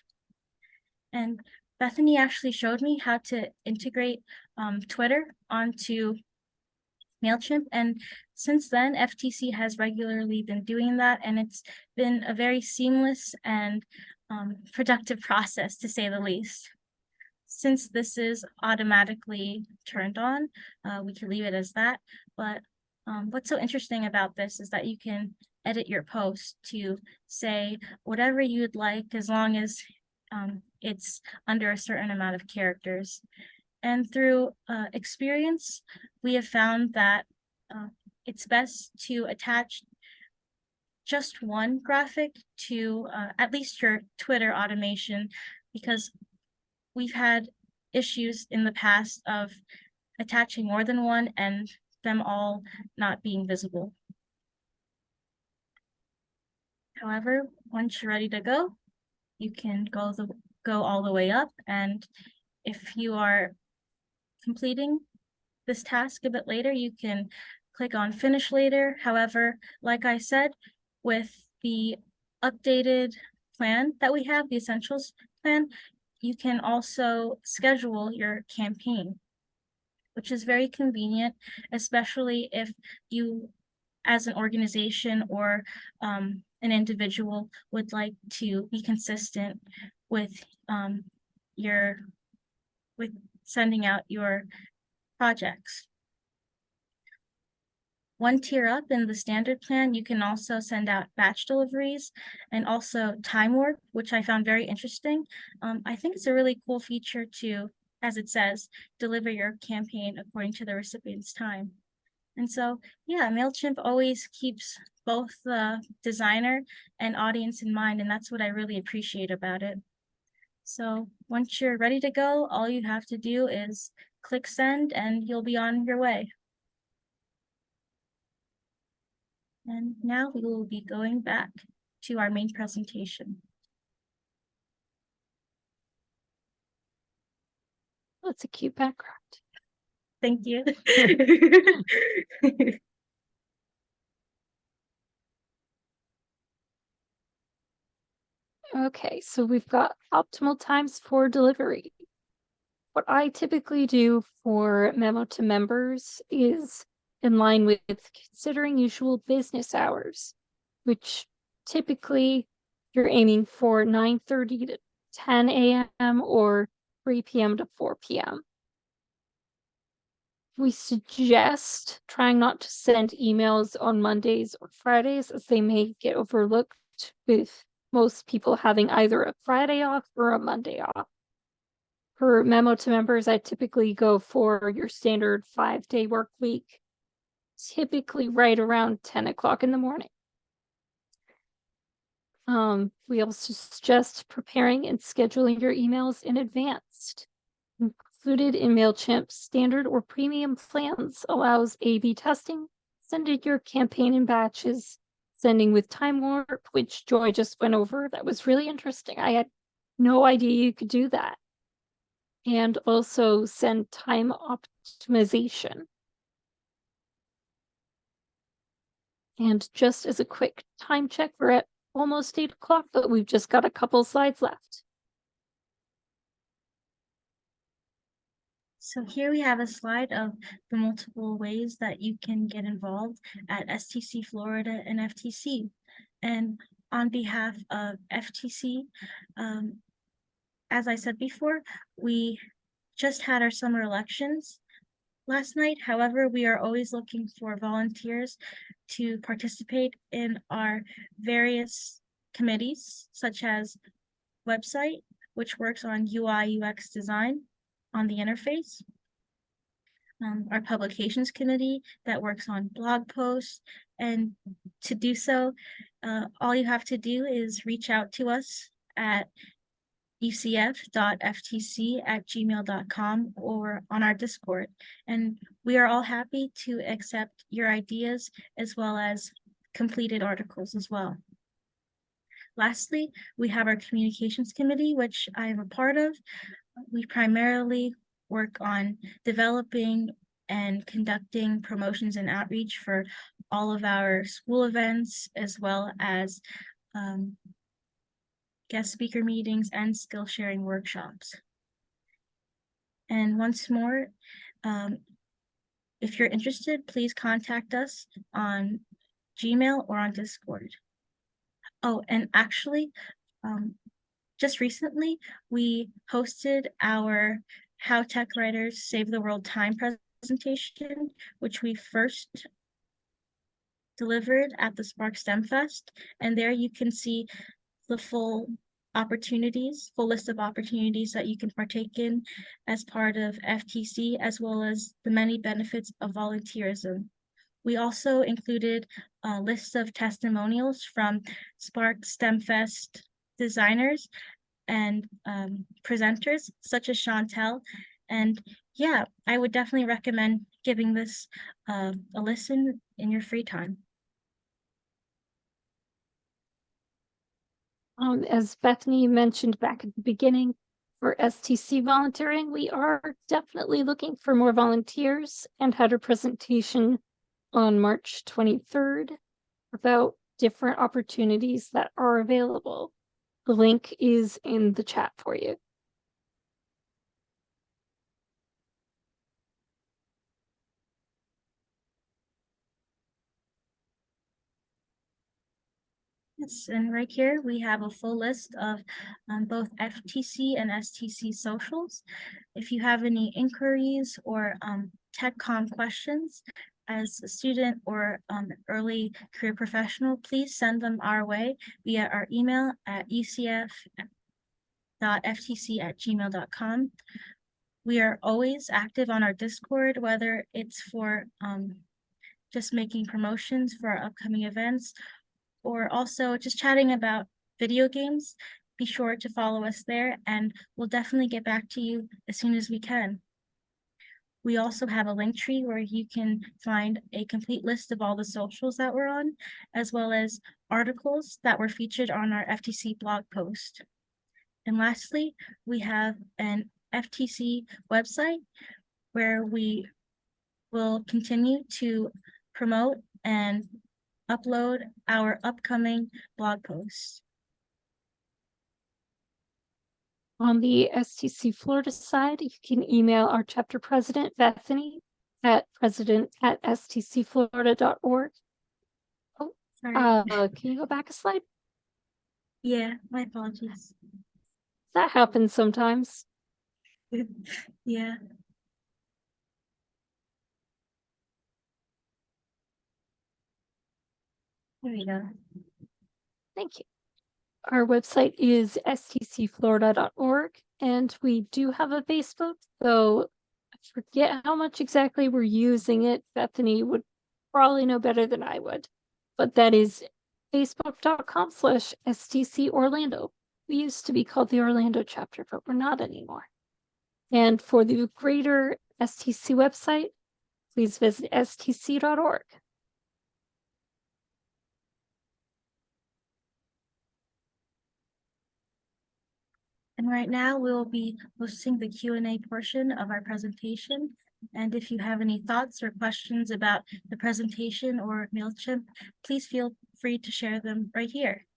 And Bethany actually showed me how to integrate Twitter onto MailChimp. And since then, FTC has regularly been doing that, and it's been a very seamless and productive process, to say the least. Since this is automatically turned on, we can leave it as that. But what's so interesting about this is that you can edit your post to say whatever you'd like, as long as it's under a certain amount of characters. And through experience, we have found that it's best to attach just one graphic to at least your Twitter automation, because we've had issues in the past of attaching more than one and them all not being visible. However, once you're ready to go, you can go all the way up, and if you are completing this task a bit later, you can click on Finish Later. However, like I said, with the updated plan that we have, the Essentials plan, you can also schedule your campaign, which is very convenient, especially if you, as an organization or an individual, would like to be consistent with sending out your projects. One tier up in the standard plan, you can also send out batch deliveries and also time warp, which I found very interesting. I think it's a really cool feature to, as it says, deliver your campaign according to the recipient's time. And so, yeah, MailChimp always keeps both the designer and audience in mind, and that's what I really appreciate about it. So once you're ready to go, all you have to do is click send and you'll be on your way. And now we will be going back to our main presentation. That's a cute background. Thank you. Okay, so we've got optimal times for delivery. What I typically do for memo to members is in line with considering usual business hours, which typically you're aiming for 9:30 to 10 a.m. or 3 p.m. to 4 p.m. We suggest trying not to send emails on Mondays or Fridays, as they may get overlooked, with most people having either a Friday off or a Monday off. For memo to members, I typically go for your standard 5-day work week, typically right around 10 o'clock in the morning. We also suggest preparing and scheduling your emails in advance. Included in MailChimp standard or premium plans allows A/B testing, sending your campaign in batches, sending with time warp, which Joy just went over. That was really interesting. I had no idea you could do that. And also send time optimization. And just as a quick time check, we're at almost 8 o'clock, but we've just got a couple slides left. So here we have a slide of the multiple ways that you can get involved at STC Florida and FTC. And on behalf of FTC, as I said before, we just had our summer elections last night. However, we are always looking for volunteers to participate in our various committees, such as website, which works on UI UX design on the interface. Our publications committee that works on blog posts, and to do so, all you have to do is reach out to us at ucf.ftc@gmail.com or on our Discord. And we are all happy to accept your ideas as well as completed articles as well. Lastly, we have our communications committee, which I am a part of. We primarily work on developing and conducting promotions and outreach for all of our school events, as well as guest speaker meetings and skill sharing workshops. And once more, if you're interested, please contact us on Gmail or on Discord. Oh, and actually, just recently, we hosted our How Tech Writers Save the World Time presentation, which we first delivered at the Spark STEM Fest. And there you can see the full list of opportunities that you can partake in as part of FTC, as well as the many benefits of volunteerism. We also included a list of testimonials from Spark STEM Fest designers and presenters such as Chantel. And yeah, I would definitely recommend giving this a listen in your free time. As Bethany mentioned back at the beginning, for STC volunteering, we are definitely looking for more volunteers and had a presentation on March 23rd about different opportunities that are available. The link is in the chat for you. Yes, and right here we have a full list of both FTC and STC socials. If you have any inquiries or TechCom questions as a student or early career professional, please send them our way via our email at ucf.ftc@gmail.com. We are always active on our Discord, whether it's for just making promotions for our upcoming events, or also just chatting about video games. Be sure to follow us there, and we'll definitely get back to you as soon as we can. We also have a link tree where you can find a complete list of all the socials that we're on, as well as articles that were featured on our FTC blog post. And lastly, we have an FTC website where we will continue to promote and upload our upcoming blog posts. On the STC Florida side, you can email our chapter president, Bethany, at president@stcflorida.org. Oh, Sorry. can you go back a slide? Yeah, my apologies. That happens sometimes. Yeah. There we go. Thank you. Our website is stcflorida.org, and we do have a Facebook, though I forget how much exactly we're using it. Bethany would probably know better than I would, but that is facebook.com/STC Orlando. We used to be called the Orlando chapter, but we're not anymore. And for the greater STC website, please visit stc.org. And right now we'll be hosting the Q&A portion of our presentation. And if you have any thoughts or questions about the presentation or MailChimp, please feel free to share them right here.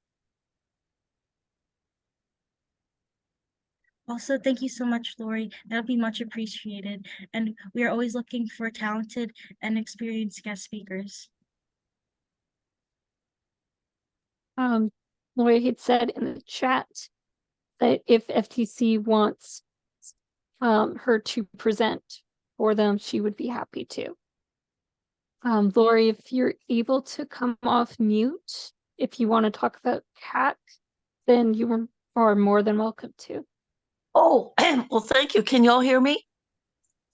Also, thank you so much, Lori. That'll be much appreciated. And we are always looking for talented and experienced guest speakers. Lori had said in the chat that if FTC wants her to present for them, she would be happy to. Lori, if you're able to come off mute, if you want to talk about CAC, then you are more than welcome to. Oh, well, thank you. Can y'all hear me?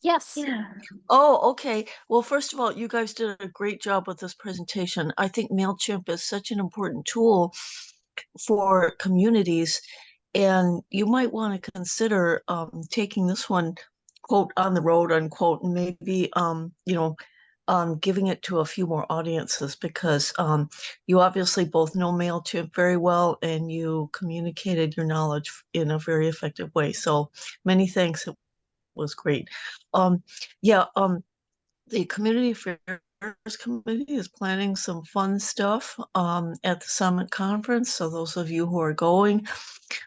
Yes. Yeah. Oh, okay. Well, first of all, you guys did a great job with this presentation. I think MailChimp is such an important tool for communities, and you might want to consider taking this one, quote, on the road, unquote, and maybe, giving it to a few more audiences, because you obviously both know MailChimp very well, and you communicated your knowledge in a very effective way. So many thanks. It was great. The Community Affairs Committee is planning some fun stuff at the Summit Conference. So those of you who are going,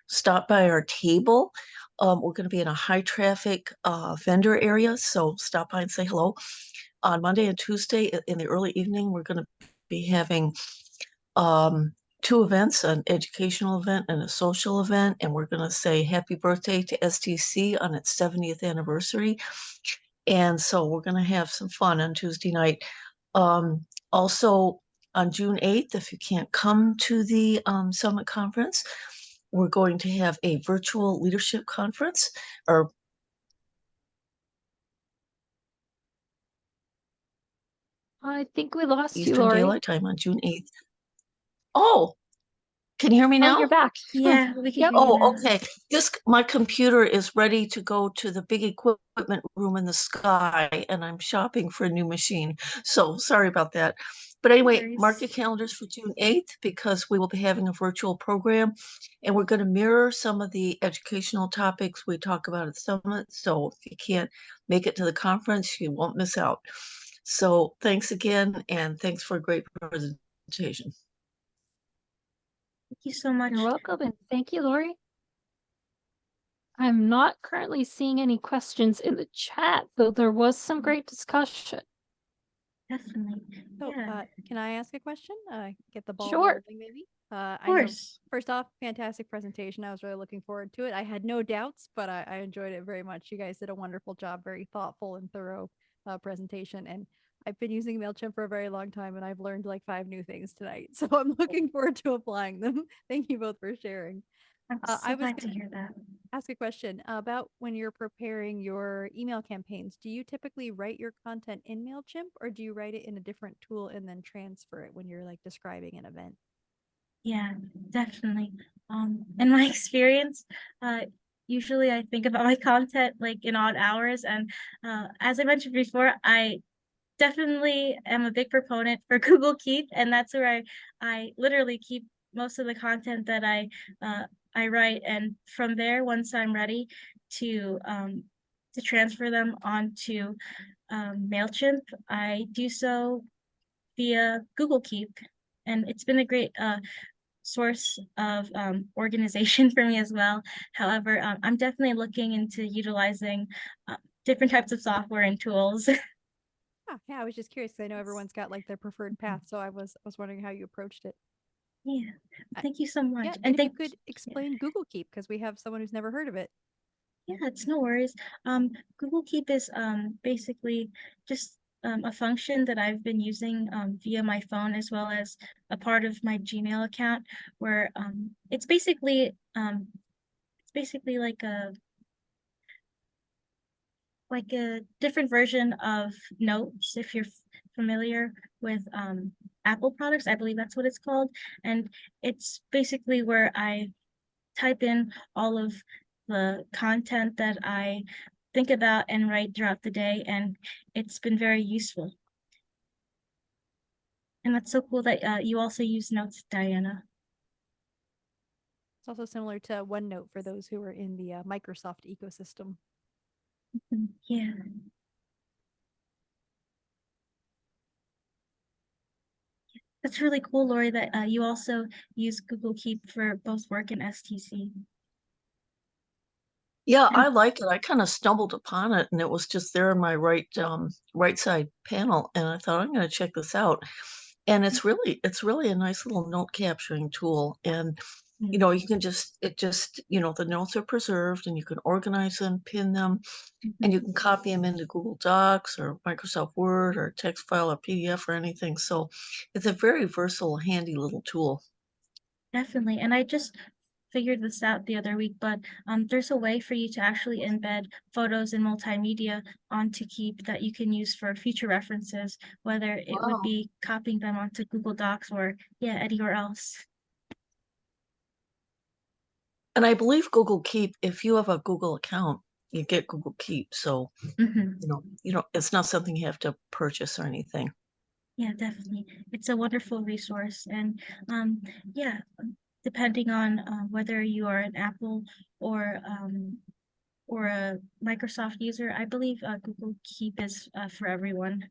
stop by our table. We're going to be in a high traffic vendor area, so stop by and say hello. On Monday and Tuesday in the early evening, we're going to be having two events, an educational event and a social event, and we're going to say happy birthday to STC on its 70th anniversary. And so we're going to have some fun on Tuesday night. Also on June 8th, if you can't come to the Summit Conference, we're going to have a virtual leadership conference, or I think we lost you, Eastern Lori. Daylight Time on June 8th. Oh, can you hear me now? Oh, you're back. Yeah, we can Yep. hear you now. Oh, okay. My computer is ready to go to the big equipment room in the sky, and I'm shopping for a new machine. So sorry about that. But anyway, worries. mark your calendars for June 8th, because we will be having a virtual program, and we're going to mirror some of the educational topics we talk about at Summit. So if you can't make it to the conference, you won't miss out. So thanks again, and thanks for a great presentation. Thank you so much. You're welcome, and thank you, Lori. I'm not currently seeing any questions in the chat, though there was some great discussion. Definitely. So, Yeah, can I ask a question? Get the ball Sure. rolling, maybe? of I know, course. first off, fantastic presentation. I was really looking forward to it. I had no doubts, but I enjoyed it very much. You guys did a wonderful job, very thoughtful and thorough presentation. And I've been using MailChimp for a very long time, and I've learned like 5 new things tonight. So I'm looking forward to applying them. Thank you both for sharing. I'm I so was glad to gonna hear that. ask a question about when you're preparing your email campaigns. Do you typically write your content in MailChimp, or do you write it in a different tool and then transfer it when you're like describing an event? Yeah, definitely. In my experience, usually I think about my content like in odd hours, and as I mentioned before, I definitely am a big proponent for Google Keep, and that's where I literally keep most of the content that I write, and from there, once I'm ready to transfer them onto MailChimp, I do so via Google Keep, and it's been a great source of organization for me as well. However, I'm definitely looking into utilizing different types of software and tools. Yeah, I was just curious because I know everyone's got like their preferred path, so I was wondering how you approached it. Yeah, I- thank you so much. Yeah, And and if you thank could explain Google Keep, because we have someone who's never heard of it. Yeah, it's no worries. Google Keep is basically just a function that I've been using via my phone as well as a part of my Gmail account, where it's basically like a different version of Notes, if you're familiar with Apple products. I believe that's what it's called. And it's basically where I type in all of the content that I think about and write throughout the day, and it's been very useful. And that's so cool that you also use Notes, Diana. It's also similar to OneNote for those who are in the Microsoft ecosystem. Yeah. That's really cool, Lori, that you also use Google Keep for both work and STC. Yeah, I like it. I kind of stumbled upon it and it was just there in my right side panel, and I thought I'm going to check this out. And it's really a nice little note capturing tool. And you know, you can just the notes are preserved and you can organize them, pin them, and you can copy them into Google Docs or Microsoft Word or text file or PDF or anything. So it's a very versatile, handy little tool. Definitely. And I just figured this out the other week, but there's a way for you to actually embed photos and multimedia onto Keep that you can use for future references, whether it would Wow. be copying them onto Google Docs or anywhere else. And I believe Google Keep, if you have a Google account, you get Google Keep. So, it's not something you have to purchase or anything. Yeah, definitely. It's a wonderful resource. And yeah, depending on whether you are an Apple or a Microsoft user, I believe Google Keep is for everyone.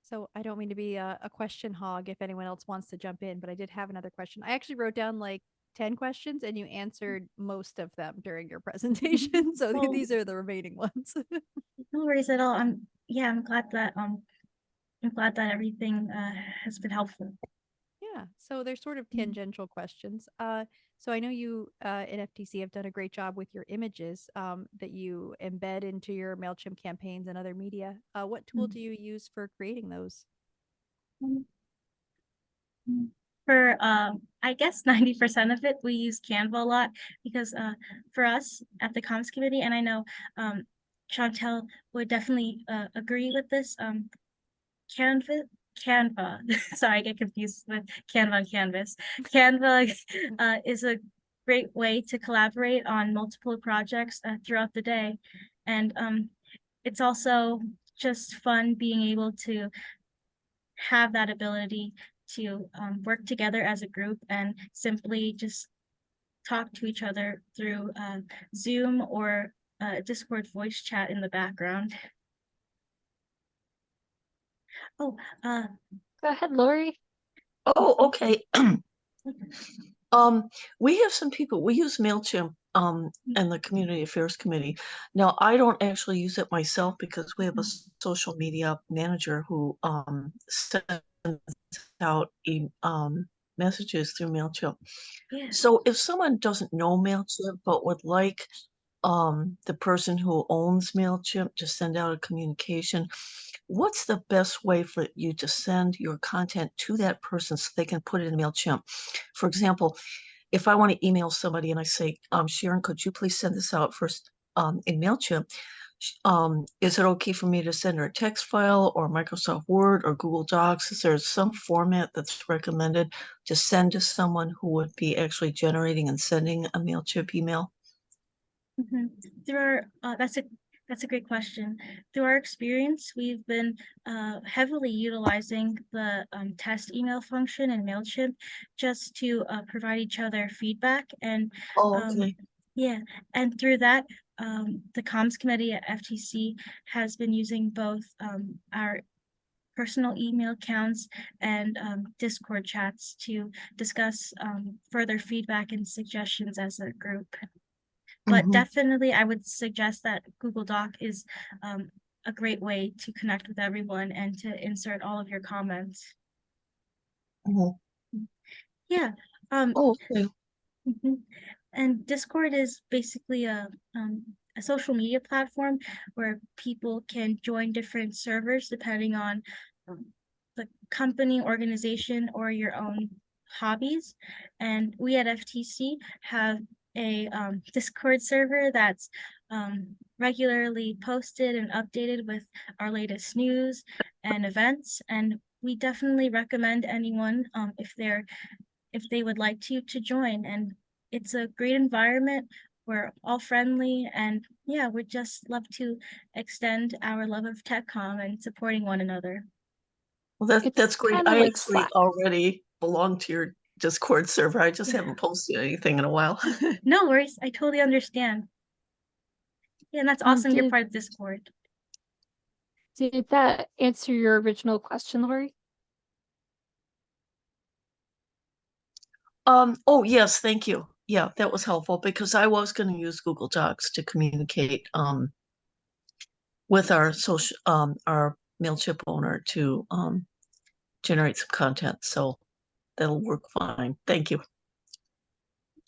So I don't mean to be a question hog if anyone else wants to jump in, but I did have another question. I actually wrote down like 10 questions and you answered most of them during your presentation. So Oh. these are the remaining ones. No worries at all. I'm glad that everything has been helpful. Yeah, so they're sort of tangential questions. So I know you in FTC have done a great job with your images that you embed into your MailChimp campaigns and other media. What tool do you use for creating those? For I guess 90% of it, we use Canva a lot because for us at the comms committee, and I know Chantel would definitely agree with this. Canva. Sorry, I get confused with Canva and Canvas. Canva is a great way to collaborate on multiple projects throughout the day, and it's also just fun being able to have that ability to work together as a group and simply just talk to each other through Zoom or Discord voice chat in the background. Oh, Go ahead, Lori. Oh, okay. We have some people, we use MailChimp and the Community Affairs Committee. Now, I don't actually use it myself because we have a social media manager who sends out messages through MailChimp. yeah. So if someone doesn't know MailChimp but would like the person who owns MailChimp to send out a communication, what's the best way for you to send your content to that person so they can put it in MailChimp? For example, if I want to email somebody and I say, Sharon, could you please send this out first in MailChimp? Is it okay for me to send her a text file or Microsoft Word or Google Docs? Is there some format that's recommended to send to someone who would be actually generating and sending a MailChimp email? There are that's a great question. Through our experience, we've been heavily utilizing the test email function in MailChimp just to provide each other feedback. And Oh, okay. yeah, and through that, the comms committee at FTC has been using both our personal email accounts and Discord chats to discuss further feedback and suggestions as a group. But definitely, I would suggest that Google Doc is a great way to connect with everyone and to insert all of your comments. Yeah. Oh, okay. And Discord is basically a social media platform where people can join different servers depending on the company, organization, or your own hobbies. And we at FTC have a Discord server that's regularly posted and updated with our latest news and events. And we definitely recommend anyone if they would like to join. And it's a great environment. We're all friendly, and yeah, we just love to extend our love of TechCom and supporting one another. Well, It's that's great. kinda I like actually Slack. already belong to your Discord server. I just haven't posted anything in a while. No worries, I totally understand. Yeah, and that's awesome you're Did part of Discord. that answer your original question, Lori? Oh yes, thank you. Yeah, that was helpful because I was going to use Google Docs to communicate with our MailChimp owner to generate some content. So that'll work fine. Thank you. No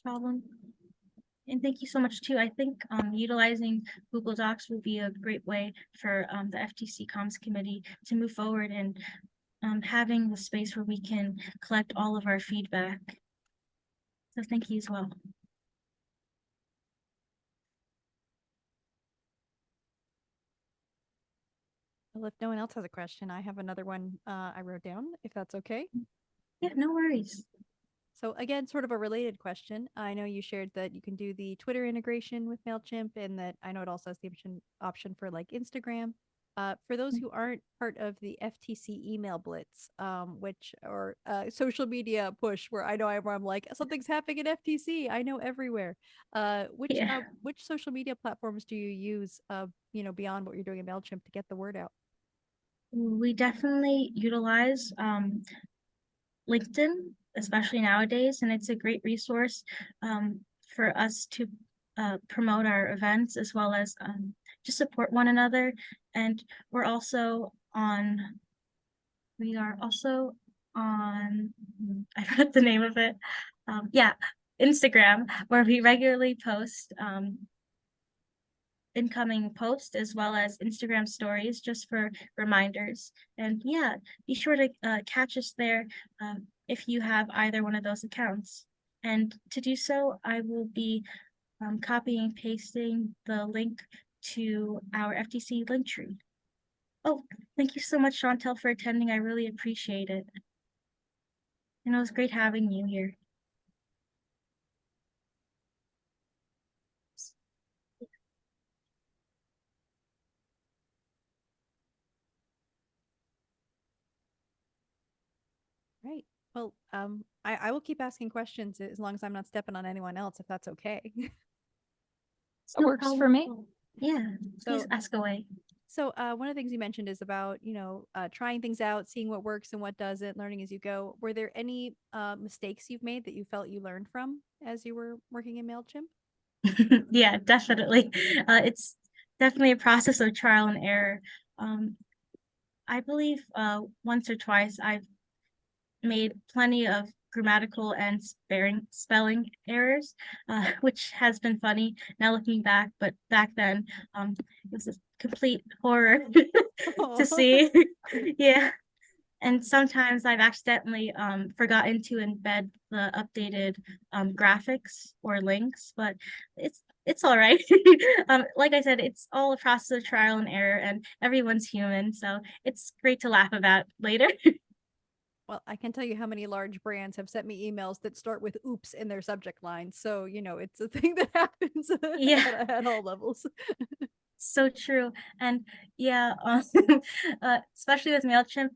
problem. And thank you so much too. I think utilizing Google Docs will be a great way for the FTC Comms Committee to move forward and having the space where we can collect all of our feedback. So thank you as well. Well, if no one else has a question, I have another one I wrote down, if that's okay. Yeah, no worries. So again, sort of a related question. I know you shared that you can do the Twitter integration with MailChimp, and that I know it also has the option for like Instagram. For those who aren't part of the FTC email blitz, which or social media push, where I know I'm like something's happening at FTC. I know everywhere. Which social media platforms do you use? Beyond what you're doing in MailChimp to get the word out. We definitely utilize LinkedIn, especially nowadays, and it's a great resource for us to promote our events as well as just support one another. And we are also on, I forgot the name of it. Yeah, Instagram, where we regularly post incoming posts as well as Instagram stories just for reminders. And yeah, be sure to catch us there if you have either one of those accounts. And to do so, I will be copying and pasting the link to our FTC link tree. Oh, thank you so much, Chantel, for attending. I really appreciate it. And it was great having you here. Right. Well, I will keep asking questions as long as I'm not stepping on anyone else, if that's okay. That works for me. Yeah, please So- ask away. So one of the things you mentioned is about, trying things out, seeing what works and what doesn't, learning as you go. Were there any mistakes you've made that you felt you learned from as you were working in MailChimp? Yeah, definitely. It's definitely a process of trial and error. I believe once or twice I've made plenty of grammatical and spelling errors, which has been funny now looking back, but back then it was a complete horror to see. Yeah. And sometimes I've accidentally forgotten to embed the updated graphics or links, but it's all right. Like I said, it's all a process of trial and error, and everyone's human, so it's great to laugh about later. Well, I can tell you how many large brands have sent me emails that start with oops in their subject line. So, it's a thing that happens Yeah. at all levels. So true. And yeah, especially with MailChimp,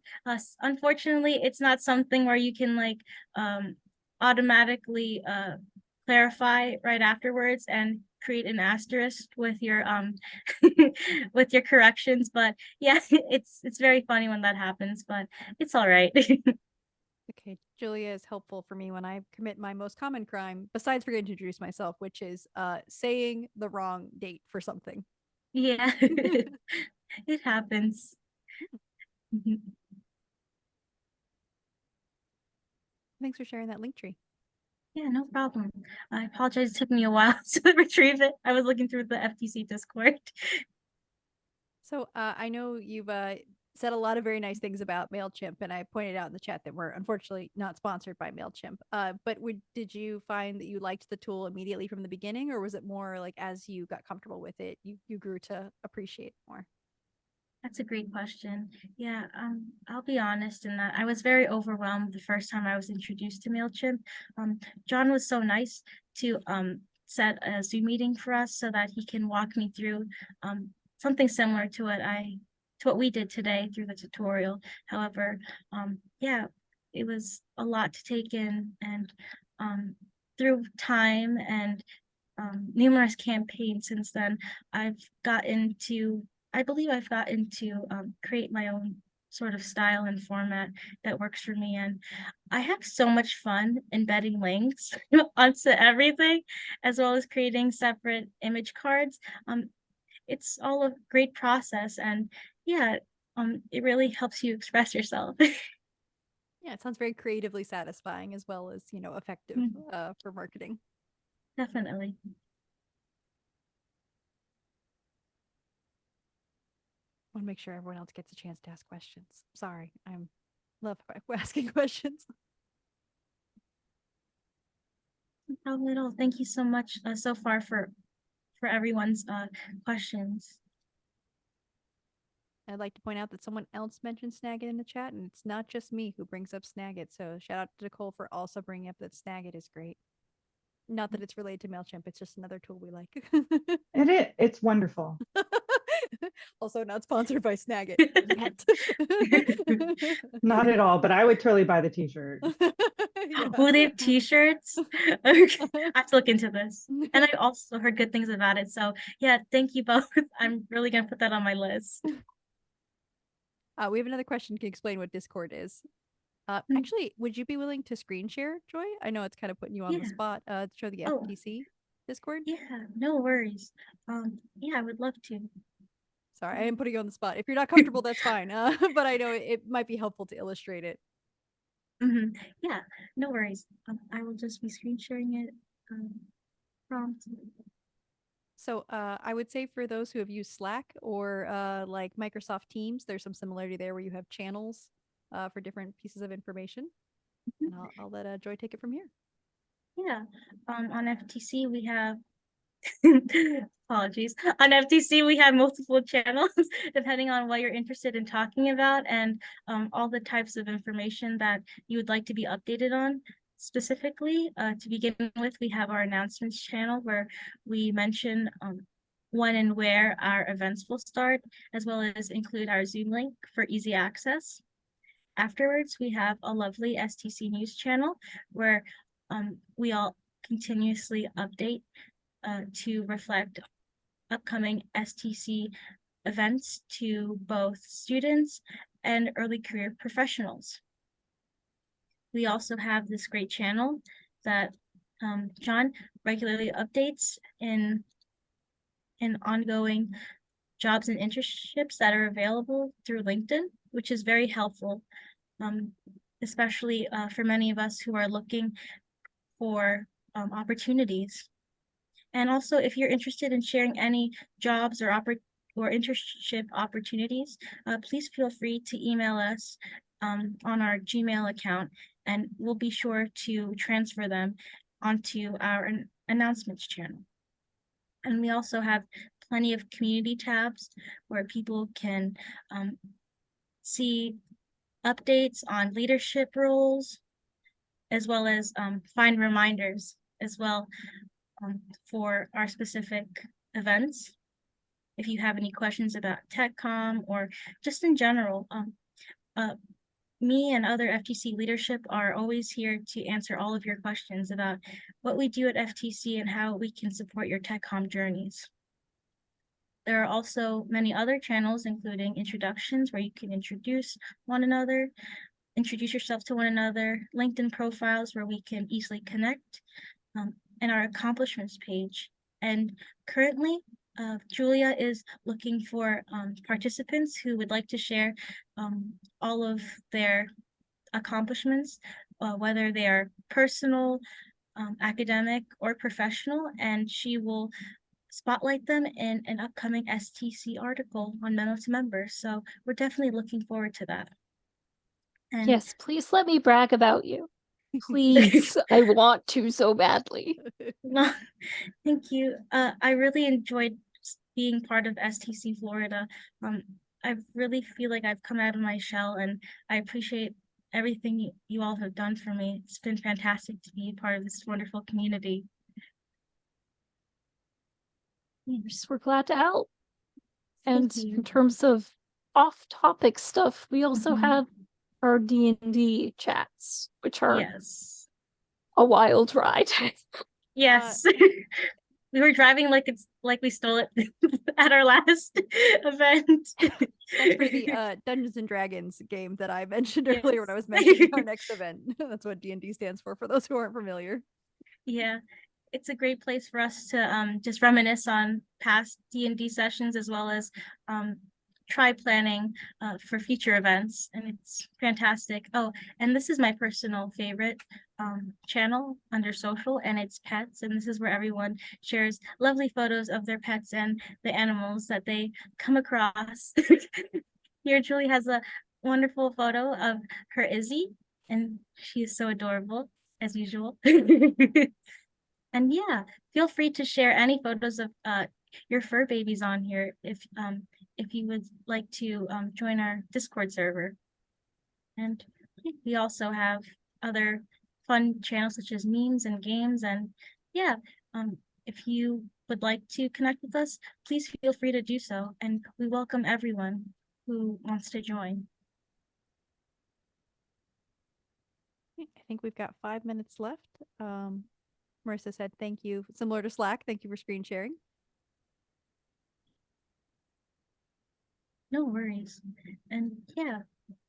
unfortunately, it's not something where you can like automatically clarify right afterwards and create an asterisk with your with your corrections. But yeah, it's very funny when that happens, but it's all right. Okay, Julia is helpful for me when I commit my most common crime, besides forgetting to introduce myself, which is saying the wrong date for something. Yeah, it happens. Mhm. Thanks for sharing that link tree. Yeah, no problem. I apologize. It took me a while to retrieve it. I was looking through the FTC Discord. So I know you've said a lot of very nice things about MailChimp, and I pointed out in the chat that we're unfortunately not sponsored by MailChimp. But did you find that you liked the tool immediately from the beginning, or was it more like as you got comfortable with it, you grew to appreciate it more? That's a great question. Yeah, I'll be honest in that I was very overwhelmed the first time I was introduced to MailChimp. John was so nice to set a Zoom meeting for us so that he can walk me through something similar to what we did today through the tutorial. However, yeah, it was a lot to take in, and through time and numerous campaigns since then, I believe I've gotten to create my own sort of style and format that works for me. And I have so much fun embedding links onto everything, as well as creating separate image cards. It's all a great process, and yeah, it really helps you express yourself. Yeah, it sounds very creatively satisfying as well as effective Mhm. for marketing. Definitely. I want to make sure everyone else gets a chance to ask questions. Sorry, I'm love asking questions. No problem at all. Thank you so much so far for everyone's questions. I'd like to point out that someone else mentioned Snagit in the chat, and it's not just me who brings up Snagit. So shout out to Nicole for also bringing up that Snagit is great. Not that it's related to MailChimp, it's just another tool we like. It's wonderful. Also not sponsored by Snagit yet. Not at all, but I would totally buy the t-shirt. Yeah. Oh, they have t-shirts. Okay, I have to look into this. And I also heard good things about it. So yeah, thank you both. I'm really gonna put that on my list. We have another question to explain what Discord is. Mm. Actually, would you be willing to screen share, Joy? I know it's kind of putting you on the Yeah. spot. To show the Oh. FTC Discord. Yeah, no worries. Yeah, I would love to. Sorry, I am putting you on the spot. If you're not comfortable, that's fine. But I know it might be helpful to illustrate it. Yeah, no worries. I will just be screen sharing it. Prompt. So I would say for those who have used Slack or like Microsoft Teams, there's some similarity there where you have channels for different pieces of information. And I'll let Joy take it from here. Yeah. On FTC we have apologies. On FTC we have multiple channels depending on what you're interested in talking about, and all the types of information that you would like to be updated on. Specifically, to begin with, we have our announcements channel where we mention when and where our events will start, as well as include our Zoom link for easy access. Afterwards, we have a lovely STC news channel where we all continuously update to reflect upcoming STC events to both students and early career professionals. We also have this great channel that John regularly updates in ongoing jobs and internships that are available through LinkedIn, which is very helpful, especially for many of us who are looking for opportunities. And also, if you're interested in sharing any jobs or internship opportunities, please feel free to email us on our Gmail account, and we'll be sure to transfer them onto our announcements channel. And we also have plenty of community tabs where people can see updates on leadership roles, as well as find reminders as well for our specific events. If you have any questions about TechCom or just in general, me and other FTC leadership are always here to answer all of your questions about what we do at FTC and how we can support your TechCom journeys. There are also many other channels, including introductions, where you can introduce yourself to one another, LinkedIn profiles where we can easily connect, and our accomplishments page. And currently, Julia is looking for participants who would like to share all of their accomplishments, whether they are personal, academic or professional, and she will spotlight them in an upcoming STC article on Memo to Members. So we're definitely looking forward to that. And Yes, please let me brag about you. Please, I want to so badly. well, thank you. I really enjoyed being part of STC Florida. I really feel like I've come out of my shell, and I appreciate everything you all have done for me. It's been fantastic to be part of this wonderful community. We're glad to help. And you. in terms of off-topic stuff, we also Mhm. have our D&D chats, which are Yes. a wild ride. Yes. We were driving like it's like we stole it at our last event. That's for the Dungeons and Dragons game that I mentioned earlier when I was mentioning Yes. our next event. That's what D&D stands for those who aren't familiar. Yeah, it's a great place for us to just reminisce on past D&D sessions, as well as try planning for future events, and it's fantastic. Oh, and this is my personal favorite channel under social, and it's pets, and this is where everyone shares lovely photos of their pets and the animals that they come across. Here Julie has a wonderful photo of her Izzy, and she is so adorable as usual. And yeah, feel free to share any photos of your fur babies on here if you would like to join our Discord server. And we also have other fun channels such as memes and games. And yeah, if you would like to connect with us, please feel free to do so. And we welcome everyone who wants to join. I think we've got 5 minutes left. Marissa said thank you. Similar to Slack, thank you for screen sharing. No worries. And yeah,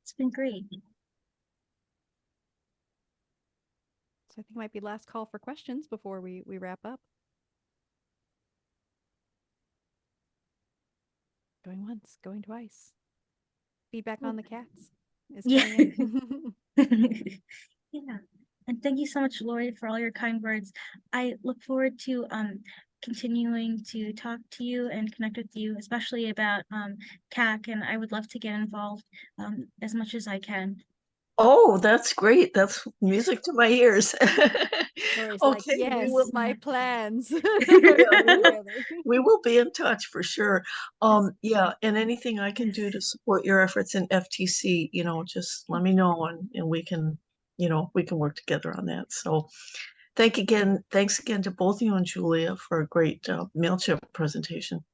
it's been great. So I think it might be last call for questions before we wrap up. Going once, going twice. Feedback on the cats is Yeah. coming in. Yeah. And thank you so much, Lori, for all your kind words. I look forward to continuing to talk to you and connect with you, especially about CAC, and I would love to get involved as much as I can. Oh, that's great. That's music to my ears. Lori's like, Okay, yes, we will, my plans. yeah, we will be in touch for sure. Yeah, and anything I can do to support your efforts in FTC, just let me know and we can, we can work together on that. So thanks again to both you and Julia for a great MailChimp presentation.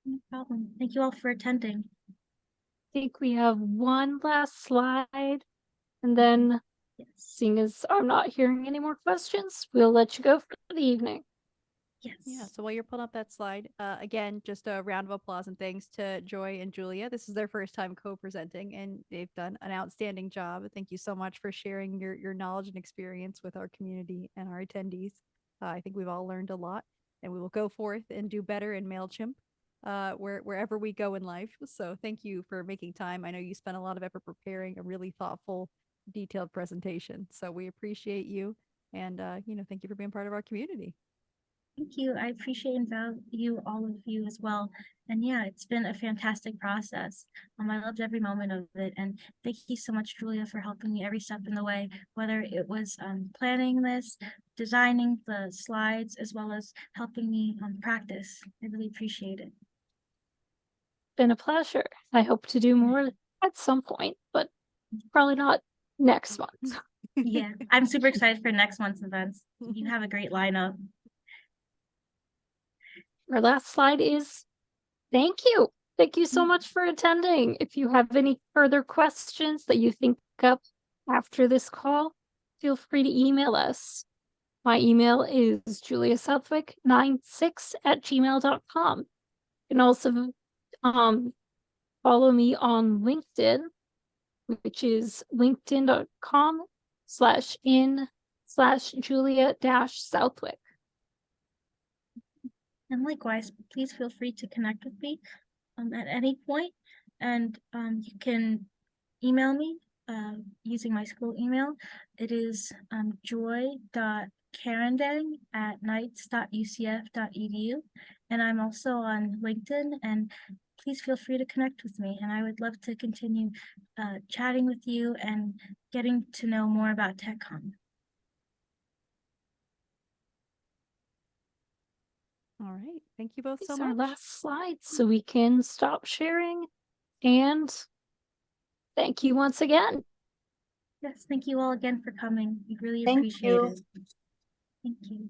No problem. Thank you all for attending. I think we have one last slide, and then Yes. seeing as I'm not hearing any more questions, we'll let you go for the evening. Yes. Yeah, so while you're pulling up that slide, again, just a round of applause and thanks to Joy and Julia. This is their first time co-presenting, and they've done an outstanding job. Thank you so much for sharing your knowledge and experience with our community and our attendees. I think we've all learned a lot, and we will go forth and do better in MailChimp wherever we go in life. So thank you for making time. I know you spent a lot of effort preparing a really thoughtful, detailed presentation. So we appreciate you, and thank you for being part of our community. Thank you. I appreciate and value all of you as well. And yeah, it's been a fantastic process. I loved every moment of it. And thank you so much, Julia, for helping me every step in the way, whether it was planning this, designing the slides, as well as helping me practice. I really appreciate it. Been a pleasure. I hope to do more at some point, but probably not next month. Yeah, I'm super excited for next month's events. You have a great lineup. Our last slide is thank you. Thank you so much for attending. If you have any further questions that you think up after this call, feel free to email us. My email is juliasouthwick96@gmail.com. You can also follow me on LinkedIn, which is linkedin.com/in/Julia-Southwick. And likewise, please feel free to connect with me at any point, and you can email me using my school email. It is Carandang at knights.ucf.edu. And I'm also on LinkedIn, and please feel free to connect with me. And I would love to continue chatting with you and getting to know more about TechCon. All right. Thank you both so These are our much. last slides, so we can stop sharing. And thank you once again. Yes, thank you all again for coming. We really Thank appreciate you. it. Thank you.